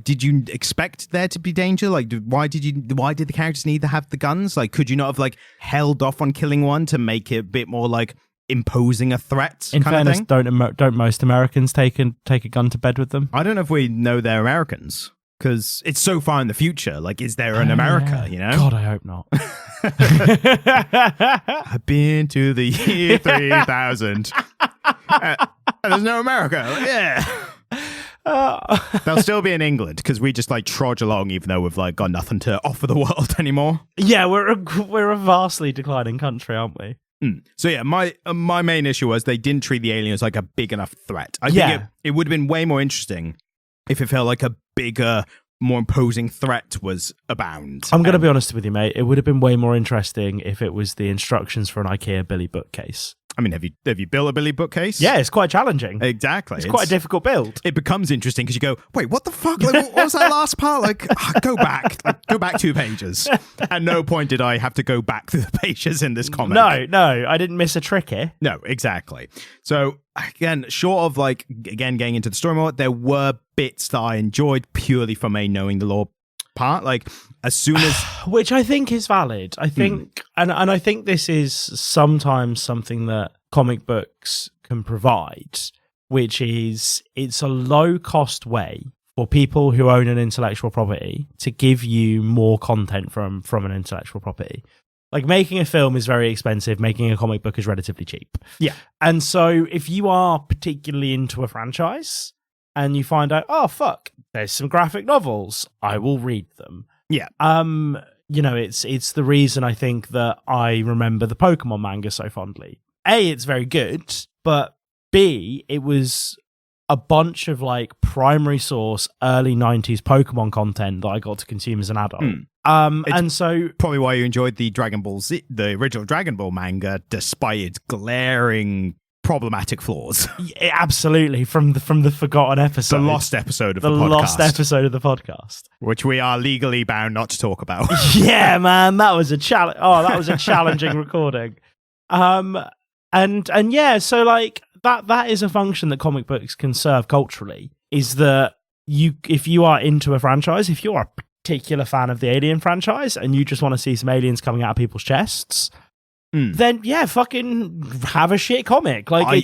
did you expect there to be danger? Like, why did the characters need to have the guns? Like, could you not have like held off on killing one to make it a bit more like imposing a threat? In fairness, don't most Americans take a gun to bed with them? I don't know if we know they're Americans because it's so far in the future. Like, is there an America? You know? God, I hope not. I've been to the year 3000. There's no America. Yeah. They'll still be in England because we just like trudge along even though we've like got nothing to offer the world anymore. Yeah, we're a vastly declining country, aren't we? So yeah, my main issue was they didn't treat the aliens like a big enough threat. I think it would have been way more interesting if it felt like a bigger, more imposing threat was abound. I'm going to be honest with you, mate. It would have been way more interesting if it was the instructions for an IKEA Billy bookcase. I mean, have you built a Billy bookcase? Yeah, it's quite challenging. Exactly. It's quite a difficult build. It becomes interesting because you go, wait, what the fuck? Like, what was that last part? Like, go back 2 pages. At no point did I have to go back through the pages in this comic. No, I didn't miss a trick here. No, exactly. So, again, short of like, again, getting into the story more, there were bits that I enjoyed purely from a knowing the lore part. Like, as soon as... Which I think is valid. I think, and I think this is sometimes something that comic books can provide, which is it's a low-cost way for people who own an intellectual property to give you more content from an intellectual property. Like, making a film is very expensive. Making a comic book is relatively cheap. Yeah. And so if you are particularly into a franchise and you find out, oh, fuck, there's some graphic novels, I will read them. Yeah. It's the reason I think that I remember the Pokemon manga so fondly. A, it's very good, but B, it was a bunch of like primary source early 90s Pokemon content that I got to consume as an adult. And so probably why you enjoyed the Dragon Ball Z, the original Dragon Ball manga, despite its glaring problematic flaws. Yeah, absolutely, from the forgotten episode, the lost episode of the podcast. Lost episode of the podcast, which we are legally bound not to talk about. Yeah, man, that was a challenge. Oh, that was a challenging recording. And yeah, so like that is a function that comic books can serve culturally. Is that if you are into a franchise, if you're a particular fan of the Alien franchise and you just want to see some aliens coming out of people's chests, then yeah, fucking have a shit comic. Like, I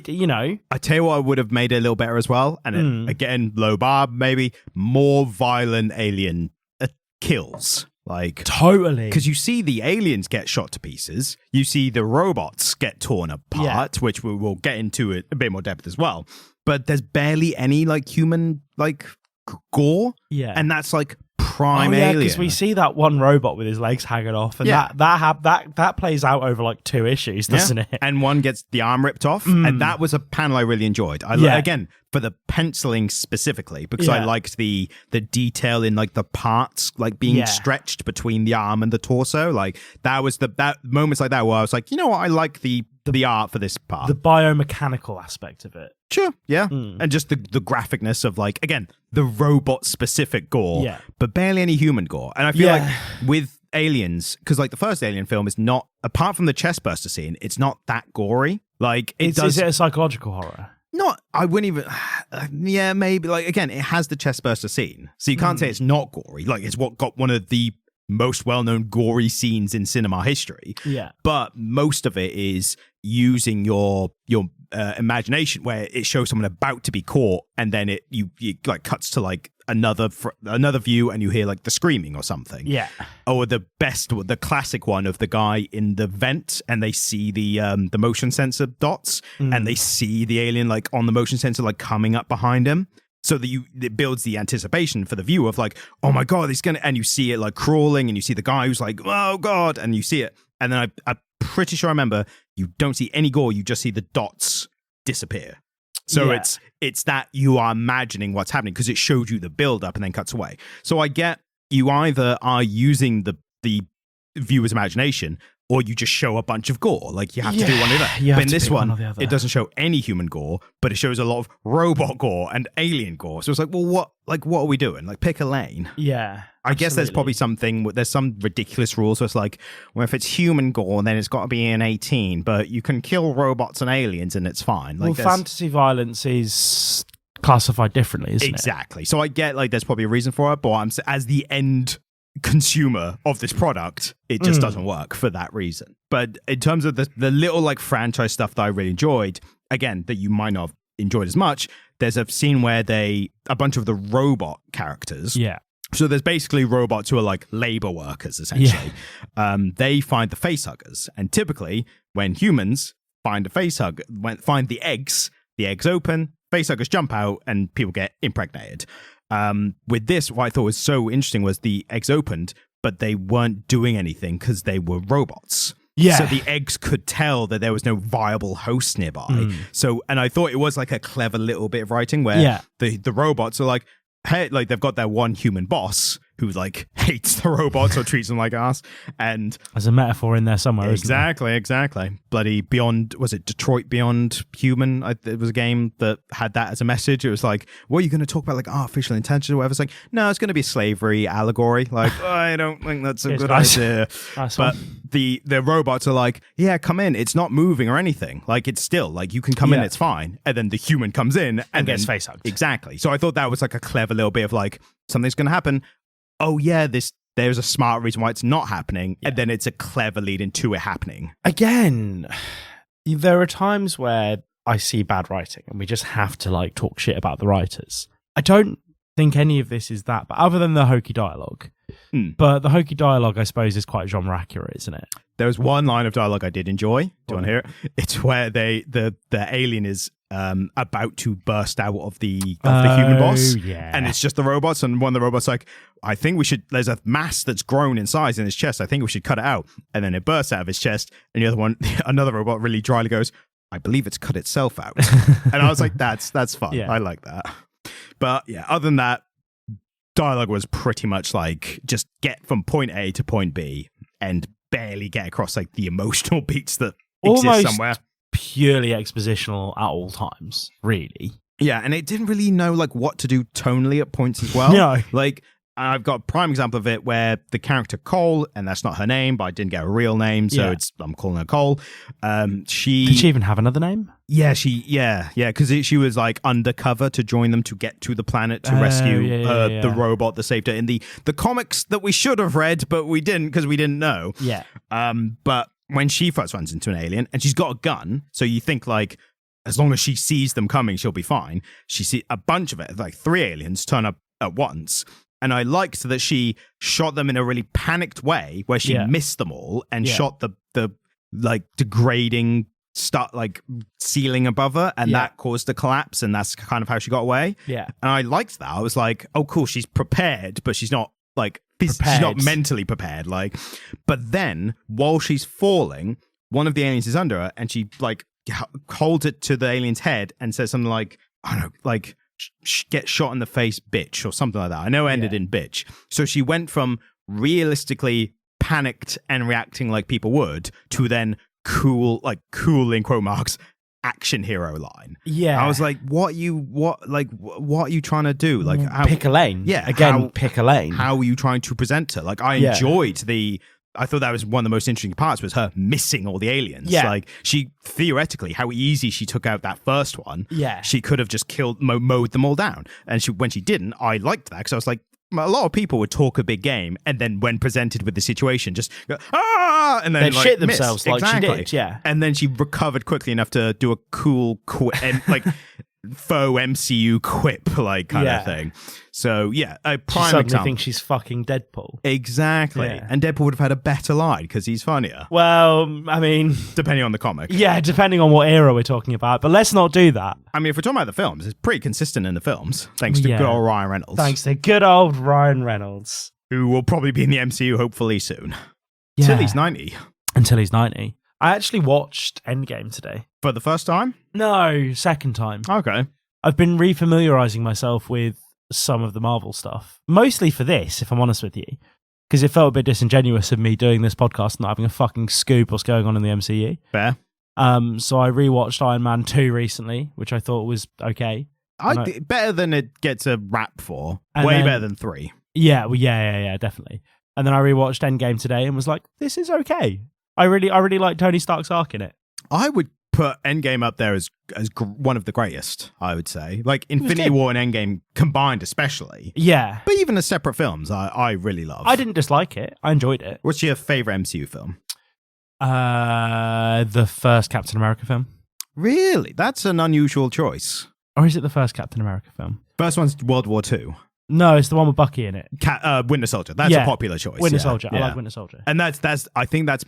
tell you what, I would have made it a little better as well. And again, low bar, maybe more violent alien kills. Like, totally. Because you see the aliens get shot to pieces. You see the robots get torn apart, which we will get into it a bit more depth as well. But there's barely any like human like gore. Yeah. And that's like prime alien. Because we see that one robot with his legs hanging off, and that plays out over like 2 issues, doesn't it? And one gets the arm ripped off, and that was a panel I really enjoyed. Again, for the penciling specifically, because I liked the detail in like the parts like being stretched between the arm and the torso. Like that was that moments like that where I was like, you know what, I like the art for this part, the biomechanical aspect of it. Sure, yeah, and just the graphicness of like, again, the robot specific gore, but barely any human gore. And I feel like with Aliens, because like the first Alien film is not, apart from the chestburster scene, it's not that gory. Like is it a psychological horror? Not, I wouldn't even. Yeah, maybe. Like again, it has the chestburster scene, so you can't say it's not gory. Like it's what got one of the most well-known gory scenes in cinema history. Yeah, but most of it is using your imagination, where it shows someone about to be caught, and then it you like cuts to like another view, and you hear like the screaming or something. Yeah. Or the classic one of the guy in the vent, and they see the motion sensor dots, and they see the alien like on the motion sensor like coming up behind him. So that it builds the anticipation for the viewer of like, oh my god, he's gonna, and you see it like crawling, and you see the guy who's like, oh god, and you see it, and then I'm pretty sure I remember you don't see any gore, you just see the dots disappear. So it's that you are imagining what's happening because it showed you the build up and then cuts away. So I get you either are using the viewer's imagination, or you just show a bunch of gore. Like you have to do one of that. But in this one, it doesn't show any human gore, but it shows a lot of robot gore and alien gore. So it's like, well, what are we doing? Like pick a lane. Yeah. I guess there's probably there's some ridiculous rules. So it's like, well, if it's human gore, then it's got to be an 18, but you can kill robots and aliens and it's fine. Like, well, fantasy violence is classified differently, isn't it? Exactly. So I get like there's probably a reason for it, but as the end consumer of this product, it just doesn't work for that reason. But in terms of the little like franchise stuff that I really enjoyed, again, that you might not have enjoyed as much, there's a scene where a bunch of the robot characters, so there's basically robots who are like labor workers essentially, they find the facehuggers, and typically when humans find find the eggs open, facehuggers jump out and people get impregnated. With this, what I thought was so interesting was the eggs opened, but they weren't doing anything because they were robots. Yeah. So the eggs could tell that there was no viable host nearby. So, and I thought it was like a clever little bit of writing where the robots are like, hey, like they've got their one human boss who like hates the robots or treats them like ass. And there's a metaphor in there somewhere. Exactly. Bloody Beyond, was it Detroit Beyond Human? It was a game that had that as a message. It was like, what are you going to talk about, like artificial intelligence or whatever? It's like, no, it's going to be a slavery allegory. Like, I don't think that's a good idea. But the robots are like, yeah, come in. It's not moving or anything. Like, it's still like you can come in, it's fine. And then the human comes in and gets then face hugged. Exactly. So I thought that was like a clever little bit of like, something's going to happen. Oh yeah, there's a smart reason why it's not happening, and then it's a clever lead into it happening. Again, there are times where I see bad writing and we just have to like talk shit about the writers. I don't think any of this is that, but other than the hokey dialogue. But the hokey dialogue, I suppose, is quite genre accurate, isn't it? There was one line of dialogue I did enjoy. Do you want to hear it? It's where the alien is about to burst out of the human boss, and it's just the robots, and one of the robots like, I think we should, there's a mass that's grown in size in his chest, I think we should cut it out, and then it bursts out of his chest, and another robot really dryly goes, I believe it's cut itself out. And I was like, that's fun. I like that. But yeah, other than that, dialogue was pretty much like just get from point A to point B and barely get across like the emotional beats that exist somewhere. Purely expositional at all times, really. Yeah, and it didn't really know like what to do tonally at points as well. No. Like, I've got a prime example of it where the character Cole, and that's not her name, but I didn't get a real name, so I'm calling her Cole. Did she even have another name? Yeah, because she was like undercover to join them to get to the planet to rescue the robot that saved her in the comics that we should have read, but we didn't because we didn't know. Yeah. But when she first runs into an alien and she's got a gun, so you think like as long as she sees them coming, she'll be fine. She sees a bunch of it, like 3 aliens turn up at once. And I liked that she shot them in a really panicked way where she missed them all and shot the like degrading stuff like ceiling above her, and that caused a collapse, and that's kind of how she got away. Yeah. And I liked that. I was like, oh cool, she's prepared, but she's not like she's not mentally prepared. Like, but then while she's falling, one of the aliens is under her, and she like holds it to the alien's head and says something like, I don't know, like get shot in the face, bitch, or something like that. I know it ended in bitch. So she went from realistically panicked and reacting like people would to then cool in quote marks action hero line. Yeah. I was like, what are you trying to do? Like, pick a lane. Yeah. Pick a lane. How are you trying to present her? Like, I enjoyed I thought that was one of the most interesting parts, was her missing all the aliens. Yeah. Like, she theoretically, how easy she took out that first one. Yeah. She could have just mowed them all down. And when she didn't, I liked that, because I was like, a lot of people would talk a big game, and then when presented with the situation, just go, and then they'd shit themselves miss. like she did. Yeah. And then she recovered quickly enough to do a cool like faux MCU quip, like kind of thing. So yeah, a prime suddenly example. Thinks she's fucking Deadpool. Exactly. Yeah. And Deadpool would have had a better line because he's funnier. Well, I mean, depending on the comic. Yeah, depending on what era we're talking about. But let's not do that. I mean, if we're talking about the films, it's pretty consistent in the films, thanks to good old Ryan Reynolds. Thanks to good old Ryan Reynolds. Who will probably be in the MCU hopefully soon. Until he's 90. Until he's 90. I actually watched Endgame today. For the first time? No, second time. Okay. I've been refamiliarizing myself with some of the Marvel stuff. Mostly for this, if I'm honest with you. Because it felt a bit disingenuous of me doing this podcast and not having a fucking scoop what's going on in the MCU. Fair. So I rewatched Iron Man 2 recently, which I thought was okay. Better than it gets a rap for. Way better than 3. Yeah, well, yeah, definitely. And then I rewatched Endgame today and was like, this is okay. I really like Tony Stark's arc in it. I would put Endgame up there as one of the greatest, I would say. Like Infinity War and Endgame combined especially. Yeah. But even as separate films, I really love. I didn't dislike it. I enjoyed it. What's your favourite MCU film? The first Captain America film. Really? That's an unusual choice. Or is it the first Captain America film? First one's World War II. No, it's the one with Bucky in it. Winter Soldier. That's a popular choice. Winter Soldier. I like Winter Soldier. And I think that's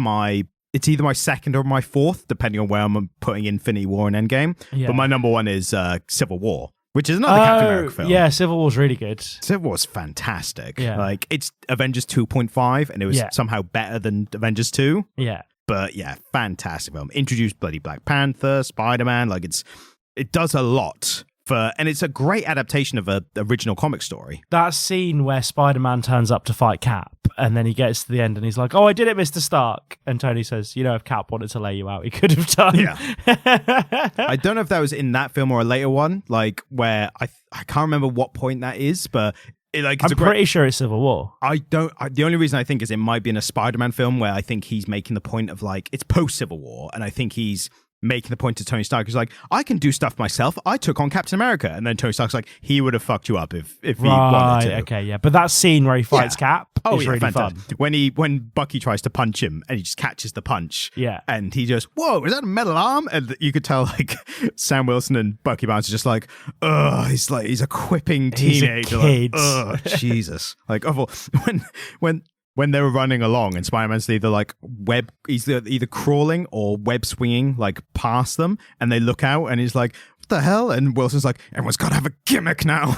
it's either my second or my fourth, depending on where I'm putting Infinity War and Endgame. Yeah. But my number one is Civil War, which is another Captain America film. Yeah, Civil War's really good. Civil War's fantastic. Yeah. Like, it's Avengers 2.5, and it was somehow better than Avengers 2. Yeah. But yeah, fantastic film. Introduced bloody Black Panther, Spider-Man. Like, it does a lot. And it's a great adaptation of an original comic story. That scene where Spider-Man turns up to fight Cap, and then he gets to the end and he's like, "Oh, I did it, Mr. Stark." And Tony says, if Cap wanted to lay you out, he could have done. Yeah. I don't know if that was in that film or a later one, like where I can't remember what point that is, but I'm pretty sure it's Civil War. The only reason I think is it might be in a Spider-Man film where I think he's making the point of like, it's post-Civil War, and I think he's making the point to Tony Stark. He's like, I can do stuff myself. I took on Captain America. And then Tony Stark's like, he would have fucked you up if he wanted to. Okay, yeah. But that scene where he fights Cap is really fantastic. fun. When Bucky tries to punch him and he just catches the punch. Yeah. And he just, whoa, is that a metal arm? And you could tell like Sam Wilson and Bucky Barnes are just like, ugh, he's a quipping teenager. He's a kid. Like, ugh, Jesus. Like, when they were running along and Spider-Man's he's either crawling or web swinging like past them, and they look out and he's like, what the hell? And Wilson's like, everyone's got to have a gimmick now.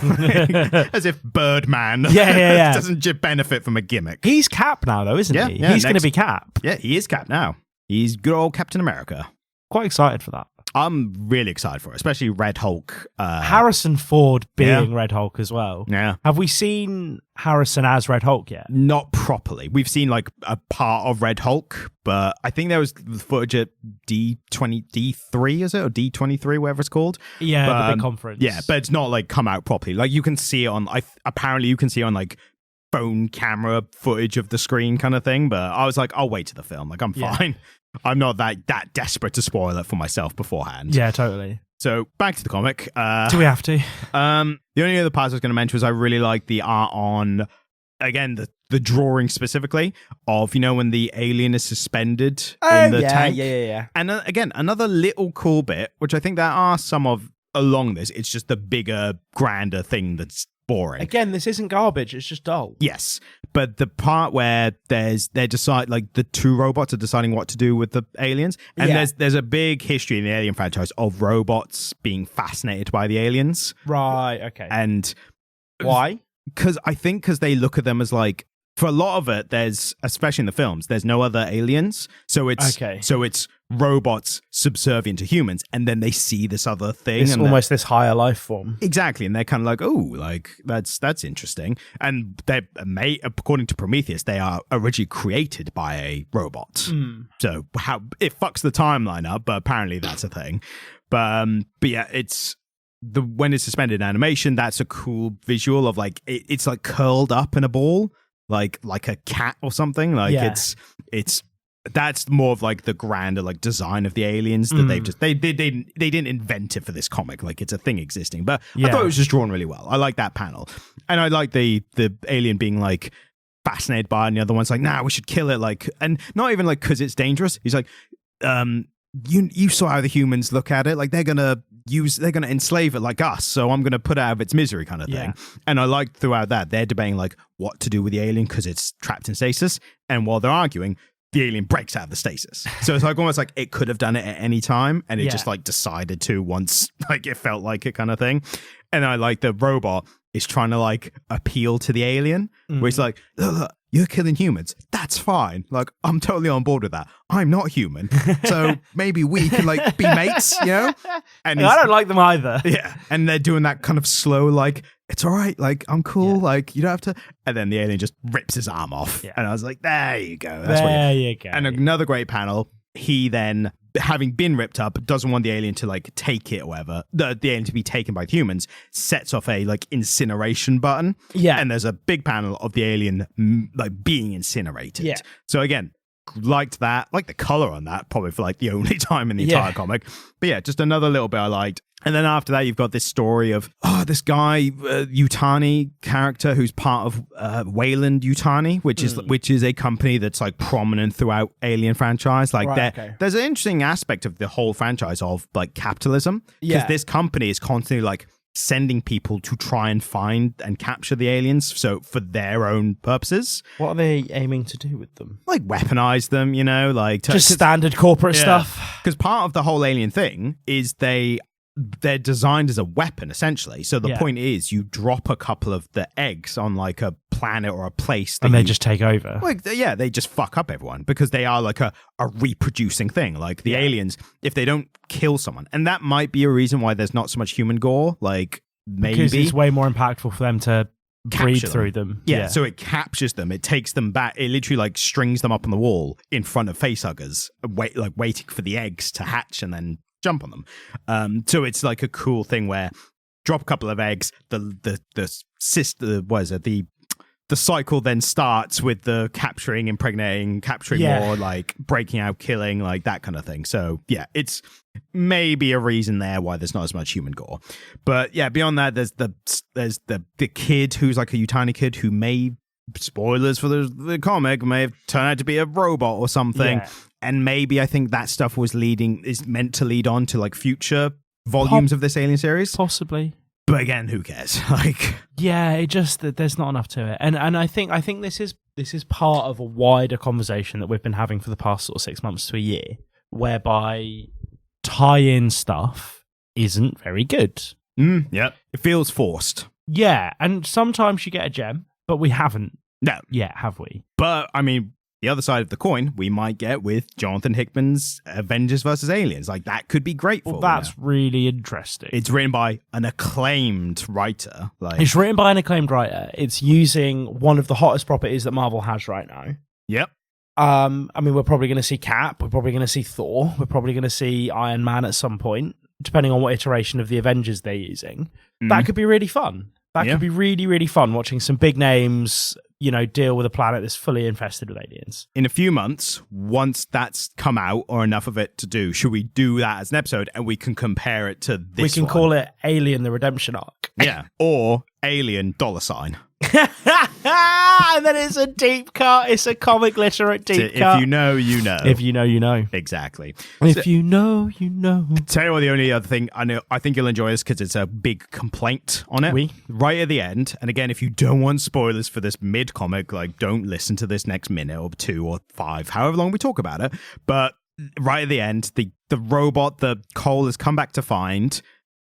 As if Birdman doesn't benefit from a gimmick. He's Cap now though, isn't he? Yeah, he's going to be Cap. Yeah, he is Cap now. He's good old Captain America. Quite excited for that. I'm really excited for it, especially Red Hulk. Harrison Ford being Red Hulk as well. Yeah. Have we seen Harrison as Red Hulk yet? Not properly. We've seen like a part of Red Hulk, but I think there was footage at D3, is it? Or D23, whatever it's called. Yeah, but, the big conference. Yeah, but it's not like come out properly. Like you can see it on, apparently you can see it on like phone camera footage of the screen kind of thing, but I was like, I'll wait to the film. Like I'm fine. I'm not that desperate to spoil it for myself beforehand. Yeah, totally. So back to the comic. Do we have to? The only other parts I was going to mention was I really like the art on, again, the drawing specifically of, when the alien is suspended in the tank. Yeah. And again, another little cool bit, which I think there are some of along this. It's just the bigger, grander thing that's boring. Again, this isn't garbage, it's just dull. Yes, but the part where they decide, like the two robots are deciding what to do with the aliens, and there's a big history in the Alien franchise of robots being fascinated by the aliens. Right, okay. And why? because they look at them as like, for a lot of it, there's, especially in the films, there's no other aliens. So it's robots subservient to humans, and then they see this other thing. It's almost this higher life form. Exactly. And they're kind of like, oh, like that's interesting. And according to Prometheus, they are originally created by a robot. So how it fucks the timeline up, but apparently that's a thing. But yeah, when it's suspended in animation, that's a cool visual of like it's like curled up in a ball. Like a cat or something. Like it's that's more of like the grander like design of the aliens that they've just they didn't invent it for this comic. Like it's a thing existing. But I thought it was just drawn really well. I like that panel. And I like the alien being like fascinated by it, and the other one's like, nah, we should kill it, like, and not even like because it's dangerous. He's like, you saw how the humans look at it, like they're gonna enslave it like us, so I'm gonna put it out of its misery kind of thing. And I like throughout that they're debating like what to do with the alien because it's trapped in stasis, and while they're arguing, the alien breaks out of the stasis. So it's like almost like it could have done it at any time, and it just like decided to once like it felt like it kind of thing. And I like the robot is trying to like appeal to the alien, where it's like, look, you're killing humans. That's fine. Like, I'm totally on board with that. I'm not human. So maybe we can like be mates, you know? And I don't like them either. Yeah. And they're doing that kind of slow, like, it's all right. Like, I'm cool. Like, you don't have to. And then the alien just rips his arm off. Yeah. And I was like, there you go. That's there you go. And another great panel. He then, having been ripped up, doesn't want the alien to like take it or whatever, the alien to be taken by humans, sets off a like incineration button. Yeah. And there's a big panel of the alien like being incinerated. Yeah. So again, liked that, like the color on that, probably for like the only time in the entire comic. But yeah, just another little bit I liked. And then after that, you've got this story of, this guy, Yutani character, who's part of Wayland Yutani, which is a company that's like prominent throughout Alien franchise. Like there's an interesting aspect of the whole franchise of like capitalism. Because this company is constantly like sending people to try and find and capture the aliens, so for their own purposes. What are they aiming to do with them? Like weaponize them, you know, like just standard corporate stuff. Because part of the whole alien thing is they're designed as a weapon, essentially. So the point is you drop a couple of the eggs on like a planet or a place and they just take over. Like, yeah, they just fuck up everyone because they are like a reproducing thing. Like the aliens, if they don't kill someone, and that might be a reason why there's not so much human gore, like maybe. Because it's way more impactful for them to breed through them. Yeah, so it captures them. It takes them back. It literally like strings them up on the wall in front of facehuggers, waiting for the eggs to hatch and then jump on them. So it's like a cool thing where drop a couple of eggs, the cycle then starts with the capturing, impregnating, capturing more, like breaking out, killing, like that kind of thing. So yeah, it's maybe a reason there why there's not as much human gore. But yeah, beyond that, there's the kid who's like a Yutani kid who may, spoilers for the comic, may have turned out to be a robot or something. Yeah. And maybe I think that stuff is meant to lead on to like future volumes of this Alien series. Possibly. But again, who cares? Like, yeah, it just there's not enough to it. And I think this is part of a wider conversation that we've been having for the past sort of 6 months to a year, whereby tie-in stuff isn't very good. It feels forced. Yeah, and sometimes you get a gem, but we haven't. No. Yet, have we? But I mean, the other side of the coin, we might get with Jonathan Hickman's Avengers vs. Aliens. Like, that could be great for that's really interesting. It's written by an acclaimed writer. It's written by an acclaimed writer. It's using one of the hottest properties that Marvel has right now. Yep. I mean, we're probably going to see Cap. We're probably going to see Thor. We're probably going to see Iron Man at some point, depending on what iteration of the Avengers they're using. That could be really fun. That could be really, really fun, watching some big names, you know, deal with a planet that's fully infested with aliens. In a few months, once that's come out or enough of it to do, should we do that as an episode and we can compare it to this? We can call it Alien: The Redemption Arc. Yeah. Or Alien $. And then it's a deep cut. It's a comic literate deep cut. If you know, you know. If you know, you know. Exactly. If you know, you know. Tell you what, the only other thing I think you'll enjoy this because it's a big complaint on it. Right at the end, and again, if you don't want spoilers for this mid-comic, like, don't listen to this next minute or 2 or 5, however long we talk about it. But right at the end, the robot that Cole has come back to find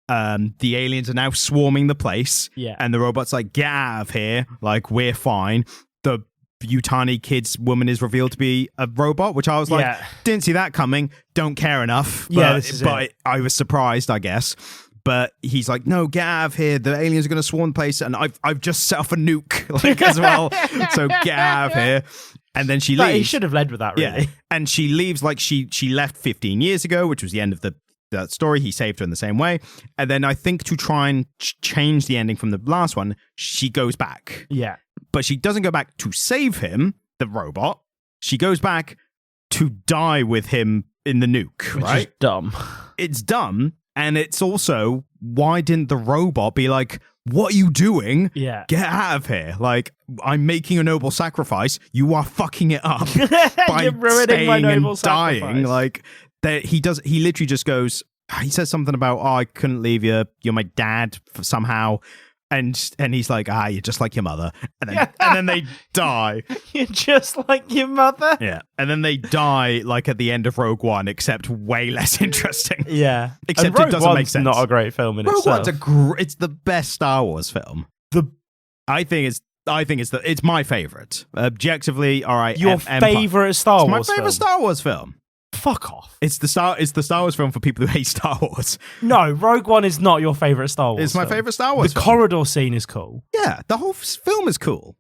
The aliens are now swarming the place. Yeah. And the robot's like, get out of here. Like, we're fine. The Yutani kid's woman is revealed to be a robot, which I was like, didn't see that coming. Don't care enough. But I was surprised, I guess. But he's like, no, get out of here. The aliens are going to swarm the place. And I've just set off a nuke as well. So get out of here. And then she leaves. He should have led with that, really. Yeah. And she leaves like she left 15 years ago, which was the end of that story. He saved her in the same way. And then I think to try and change the ending from the last one, she goes back. Yeah. But she doesn't go back to save him, the robot. She goes back to die with him in the nuke, Which right? is dumb. It's dumb. And it's also, why didn't the robot be like, what are you doing? Yeah. Get out of here. Like, I'm making a noble sacrifice. You are fucking it up by You're ruining my noble dying. sacrifice. Like, he literally just goes, he says something about, oh, I couldn't leave you. You're my dad somehow. And he's like, you're just like your mother. And then they die. You're just like your mother? Yeah. And then they die like at the end of Rogue One, except way less interesting. Yeah. Except it doesn't make sense. Not a great film in Rogue itself. One's it's the best Star Wars film. I think it's my favorite. Objectively, all right. Your favorite Star Wars film? It's my favorite Star Wars film. Fuck off. It's the Star Wars film for people who hate Star Wars. No, Rogue One is not your favorite Star Wars It's my film. favorite Star Wars The film. corridor scene is cool. Yeah, the whole film is cool.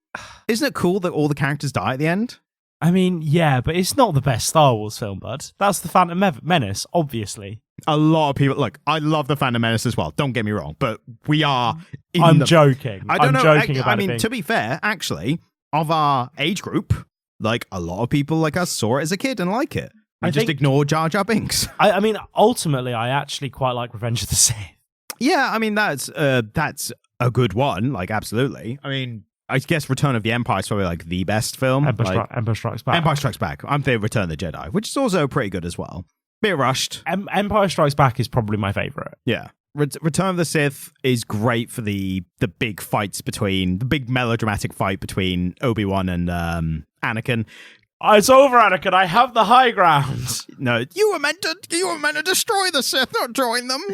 Isn't it cool that all the characters die at the end? I mean, yeah, but it's not the best Star Wars film, bud. That's the Phantom Menace, obviously. A lot of people... Look, I love the Phantom Menace as well. Don't get me wrong. But we are... I'm joking. I don't know. Joking about I mean, to be fair, actually, of our age group, like, a lot of people like us saw it as a kid and like it. I just ignore Jar Jar Binks. I mean, ultimately, I actually quite like Revenge of the Sith. Yeah, I mean, that's a good one. Like, absolutely. I mean... I guess Return of the Empire is probably like the best film. Empire Strikes Back. Empire Strikes Back. I'm thinking Return of the Jedi, which is also pretty good as well. Bit rushed. Empire Strikes Back is probably my favorite. Yeah. Return of the Sith is great for the big fights between, the big melodramatic fight between Obi-Wan and Anakin. It's over, Anakin. I have the high ground. No, you were meant to destroy the Sith, not join them.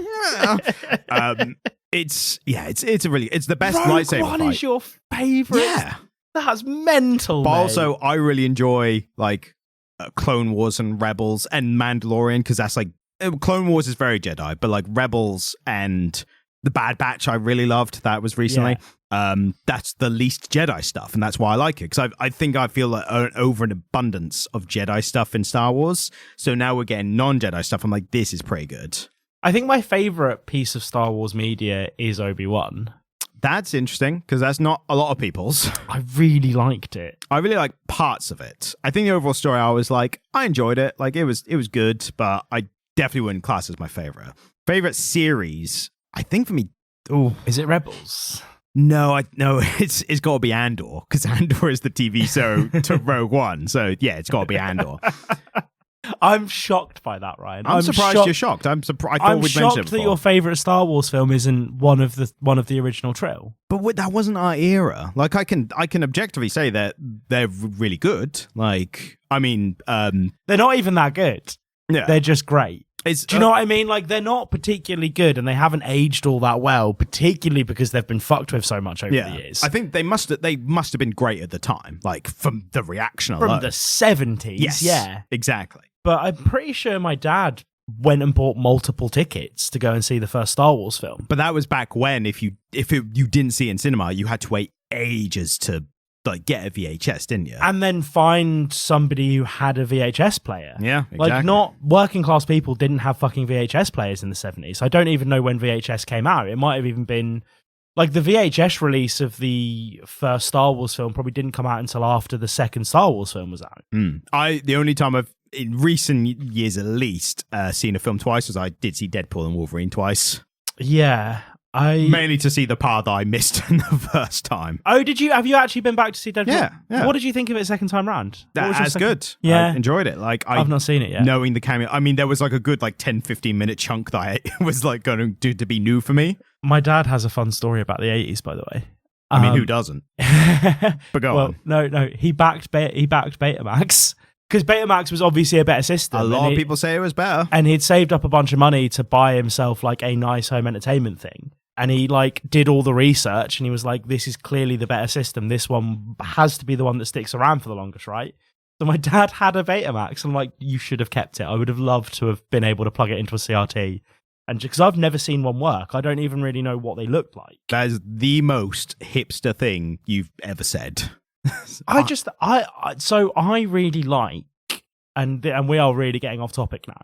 It's the best lightsaber Rogue One fight. is your favorite. Yeah, that's mental. But mate. also, I really enjoy like Clone Wars and Rebels and Mandalorian because that's like Clone Wars is very Jedi, but like Rebels and the Bad Batch, I really loved. That was recently. Yeah. That's the least Jedi stuff, and that's why I like it because I think I feel like over an abundance of Jedi stuff in Star Wars. So now we're getting non-Jedi stuff. I'm like, this is pretty good. I think my favorite piece of Star Wars media is Obi-Wan. That's interesting because that's not a lot of people's. I really liked it. I really like parts of it. I think the overall story, I was like, I enjoyed it. Like it was good, but I definitely wouldn't class it as my favorite. Favorite series, I think for me, is it Rebels? No, it's got to be Andor because Andor is the TV show to Rogue One. So yeah, it's got to be Andor. I'm shocked by that, Ryan. I'm surprised you're shocked. I'm surprised. I thought we'd mentioned it shocked that your favorite Star Wars film isn't one of the original trill. But that wasn't our era. Like I can objectively say that they're really good. Like I mean, they're not even that good. Yeah, they're just great. Do you know what I mean? Like they're not particularly good, and they haven't aged all that well, particularly because they've been fucked with so much over the years. I think they must have been great at the time, like from the reaction alone. From the 70s. Yes, yeah, exactly. But I'm pretty sure my dad went and bought multiple tickets to go and see the first Star Wars film. But that was back when if you didn't see it in cinema, you had to wait ages to like get a VHS, didn't you? And then find somebody who had a VHS player. Yeah, exactly. Like not working class people didn't have fucking VHS players in the 70s. I don't even know when VHS came out. It might have even been like the VHS release of the first Star Wars film probably didn't come out until after the second Star Wars film was out. The only time I've in recent years at least seen a film twice was I did see Deadpool and Wolverine twice. Yeah. Mainly to see the part that I missed in the first time. Oh, did you? Have you actually been back to see Deadpool? Yeah. What did you think of it second time round? That's good. Yeah. I enjoyed it. Like I've not seen it yet. Knowing the cameo. I mean, there was like a good 10-15 minute chunk that I was like going to be new for me. My dad has a fun story about the 80s, by the way. I mean, who doesn't? But go on. No. He backed Betamax because Betamax was obviously a better system. A lot of people say it was better. And he'd saved up a bunch of money to buy himself like a nice home entertainment thing. And he like did all the research and he was like, this is clearly the better system. This one has to be the one that sticks around for the longest, right? So my dad had a Betamax. And I'm like, you should have kept it. I would have loved to have been able to plug it into a CRT. And because I've never seen one work, I don't even really know what they look like. That is the most hipster thing you've ever said. So I really like, and we are really getting off topic now.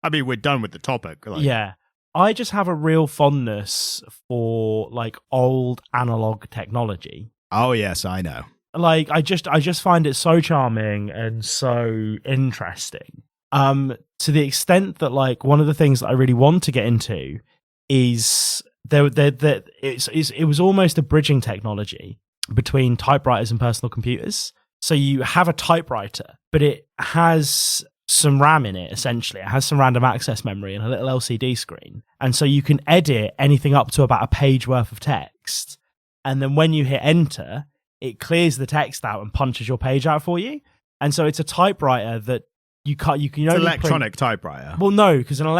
I mean, we're done with the topic. Like. Yeah. I just have a real fondness for like old analog technology. Oh yes, I know. Like I just find it so charming and so interesting. To the extent that like one of the things that I really want to get into is it was almost a bridging technology between typewriters and personal computers. So you have a typewriter, but it has some RAM in it, essentially. It has some random access memory and a little LCD screen. And so you can edit anything up to about a page worth of text. And then when you hit enter, it clears the text out and punches your page out for you. And so it's a typewriter that you can it's only electronic typewriter. Well, no, because I own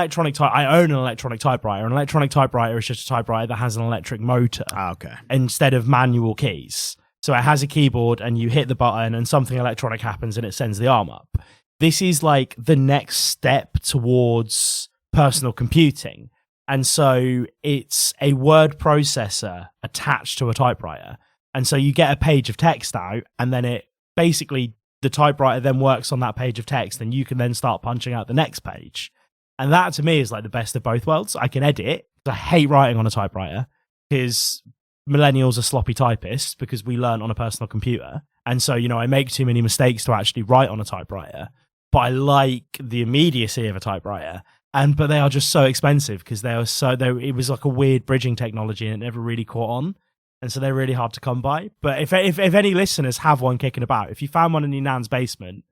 an electronic typewriter. An electronic typewriter is just a typewriter that has an electric motor. Okay. Instead of manual keys. So it has a keyboard and you hit the button and something electronic happens and it sends the arm up. This is like the next step towards personal computing. And so it's a word processor attached to a typewriter. And so you get a page of text out and then it basically, the typewriter then works on that page of text and you can then start punching out the next page. And that to me is like the best of both worlds. I can edit. I hate writing on a typewriter because millennials are sloppy typists because we learn on a personal computer. And so, I make too many mistakes to actually write on a typewriter. But I like the immediacy of a typewriter. But they are just so expensive because it was like a weird bridging technology and it never really caught on. And so they're really hard to come by. But if any listeners have one kicking about, if you found one in your nan's basement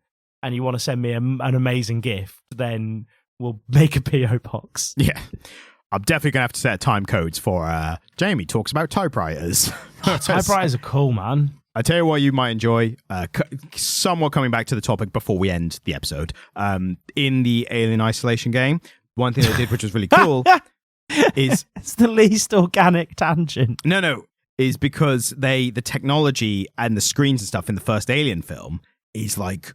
and you want to send me an amazing gift, then we'll make a P.O. box. Yeah. I'm definitely going to have to set time codes for Jamie talks about typewriters. Typewriters are cool, man. I tell you what you might enjoy, somewhat coming back to the topic before we end the episode. In the Alien Isolation game, one thing they did which was really cool is... It's the least organic tangent. No. Is because the technology and the screens and stuff in the first Alien film is like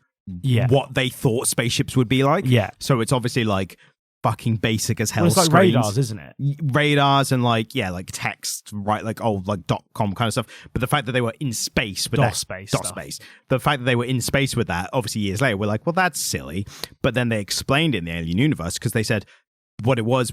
what they thought spaceships would be like. Yeah. So it's obviously like fucking basic as hell. Well, it's like screens. radars, isn't it? Radars and like text, right? Like .com kind of stuff. But the fact that they were in space with DOS space. The fact that they were in space with that, obviously years later, we're like, well, that's silly. But then they explained in the Alien universe because they said what it was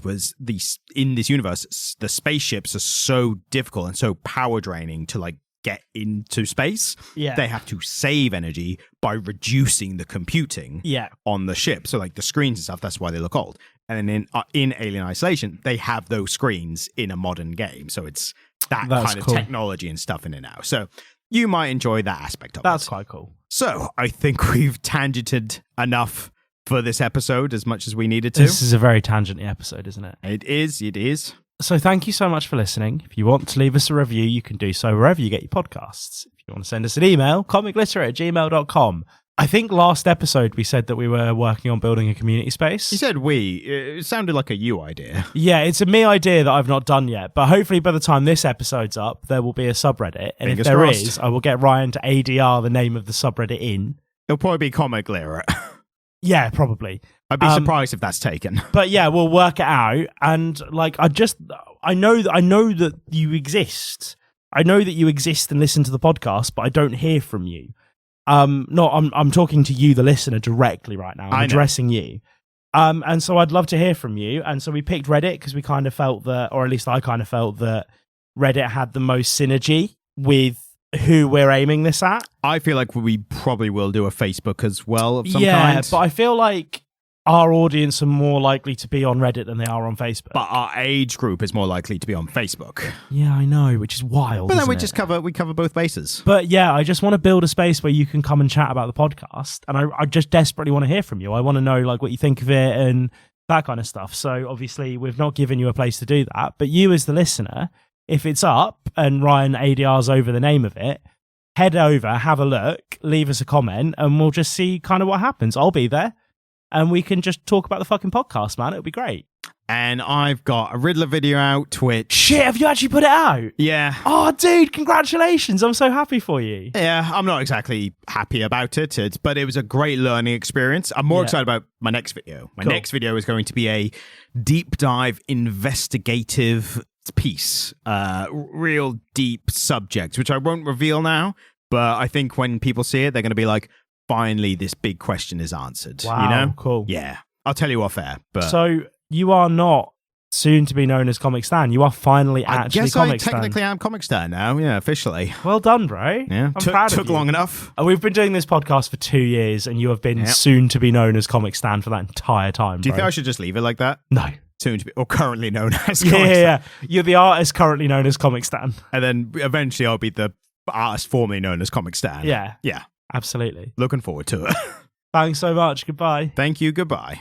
in this universe, the spaceships are so difficult and so power draining to like get into space. Yeah. They have to save energy by reducing the computing on the ship. So like the screens and stuff, that's why they look old. And then in Alien Isolation, they have those screens in a modern game. So it's that's kind of technology and stuff in it now. So you might enjoy that aspect of it. That's quite cool. So I think we've tangented enough for this episode as much as we needed to. This is a very tangenty episode, isn't it? It is. So thank you so much for listening. If you want to leave us a review, you can do so wherever you get your podcasts. If you want to send us an email, comicliterate@gmail.com. I think last episode we said that we were working on building a community space. You said we. It sounded like a you idea. Yeah, it's a me idea that I've not done yet. But hopefully by the time this episode's up, there will be a subreddit. And if there is, I will get Ryan to ADR the name of the subreddit in. It'll probably be Comic Literate. Yeah, probably. I'd be surprised if that's taken. But yeah, we'll work it out. And like, I know that you exist. I know that you exist and listen to the podcast, but I don't hear from you. I'm talking to you, the listener, directly right now. I'm addressing you. And so I'd love to hear from you. And so we picked Reddit because we kind of felt that, or at least I kind of felt that Reddit had the most synergy with who we're aiming this at. I feel like we probably will do a Facebook as well of some kind. Yeah, but I feel like our audience are more likely to be on Reddit than they are on Facebook. But our age group is more likely to be on Facebook. Yeah, I know, which is wild. But then we cover both bases. But yeah, I just want to build a space where you can come and chat about the podcast, and I just desperately want to hear from you. I want to know like what you think of it and that kind of stuff. So obviously, we've not given you a place to do that, but you as the listener, if it's up and Ryan ADRs over the name of it, head over, have a look, leave us a comment, and we'll just see kind of what happens. I'll be there, and we can just talk about the fucking podcast, man. It'll be great. And I've got a Riddler video out, which... Shit, have you actually put it out? Yeah. Oh, dude, congratulations. I'm so happy for you. Yeah, I'm not exactly happy about it, but it was a great learning experience. I'm more excited about my next video. My next video is going to be a deep dive investigative piece, real deep subject, which I won't reveal now, but I think when people see it, they're going to be like, finally, this big question is answered. Wow, you know? Cool. Yeah. I'll tell you off air, but... So... You are not soon to be known as Comic Stan. You are finally actually Comic Stan. I technically am Comic Stan now. Yeah, officially. Well done, bro. Yeah, I'm proud of you. Took long enough. And we've been doing this podcast for 2 years, and you have been soon to be known as Comic Stan for that entire time. Do you think I should just leave it like that? No. Soon to be, or currently known as Comic Stan. Yeah. You're the artist currently known as Comic Stan. And then eventually I'll be the artist formerly known as Comic Stan. Yeah. Yeah. Absolutely. Looking forward to it. Thanks so much. Goodbye. Thank you. Goodbye.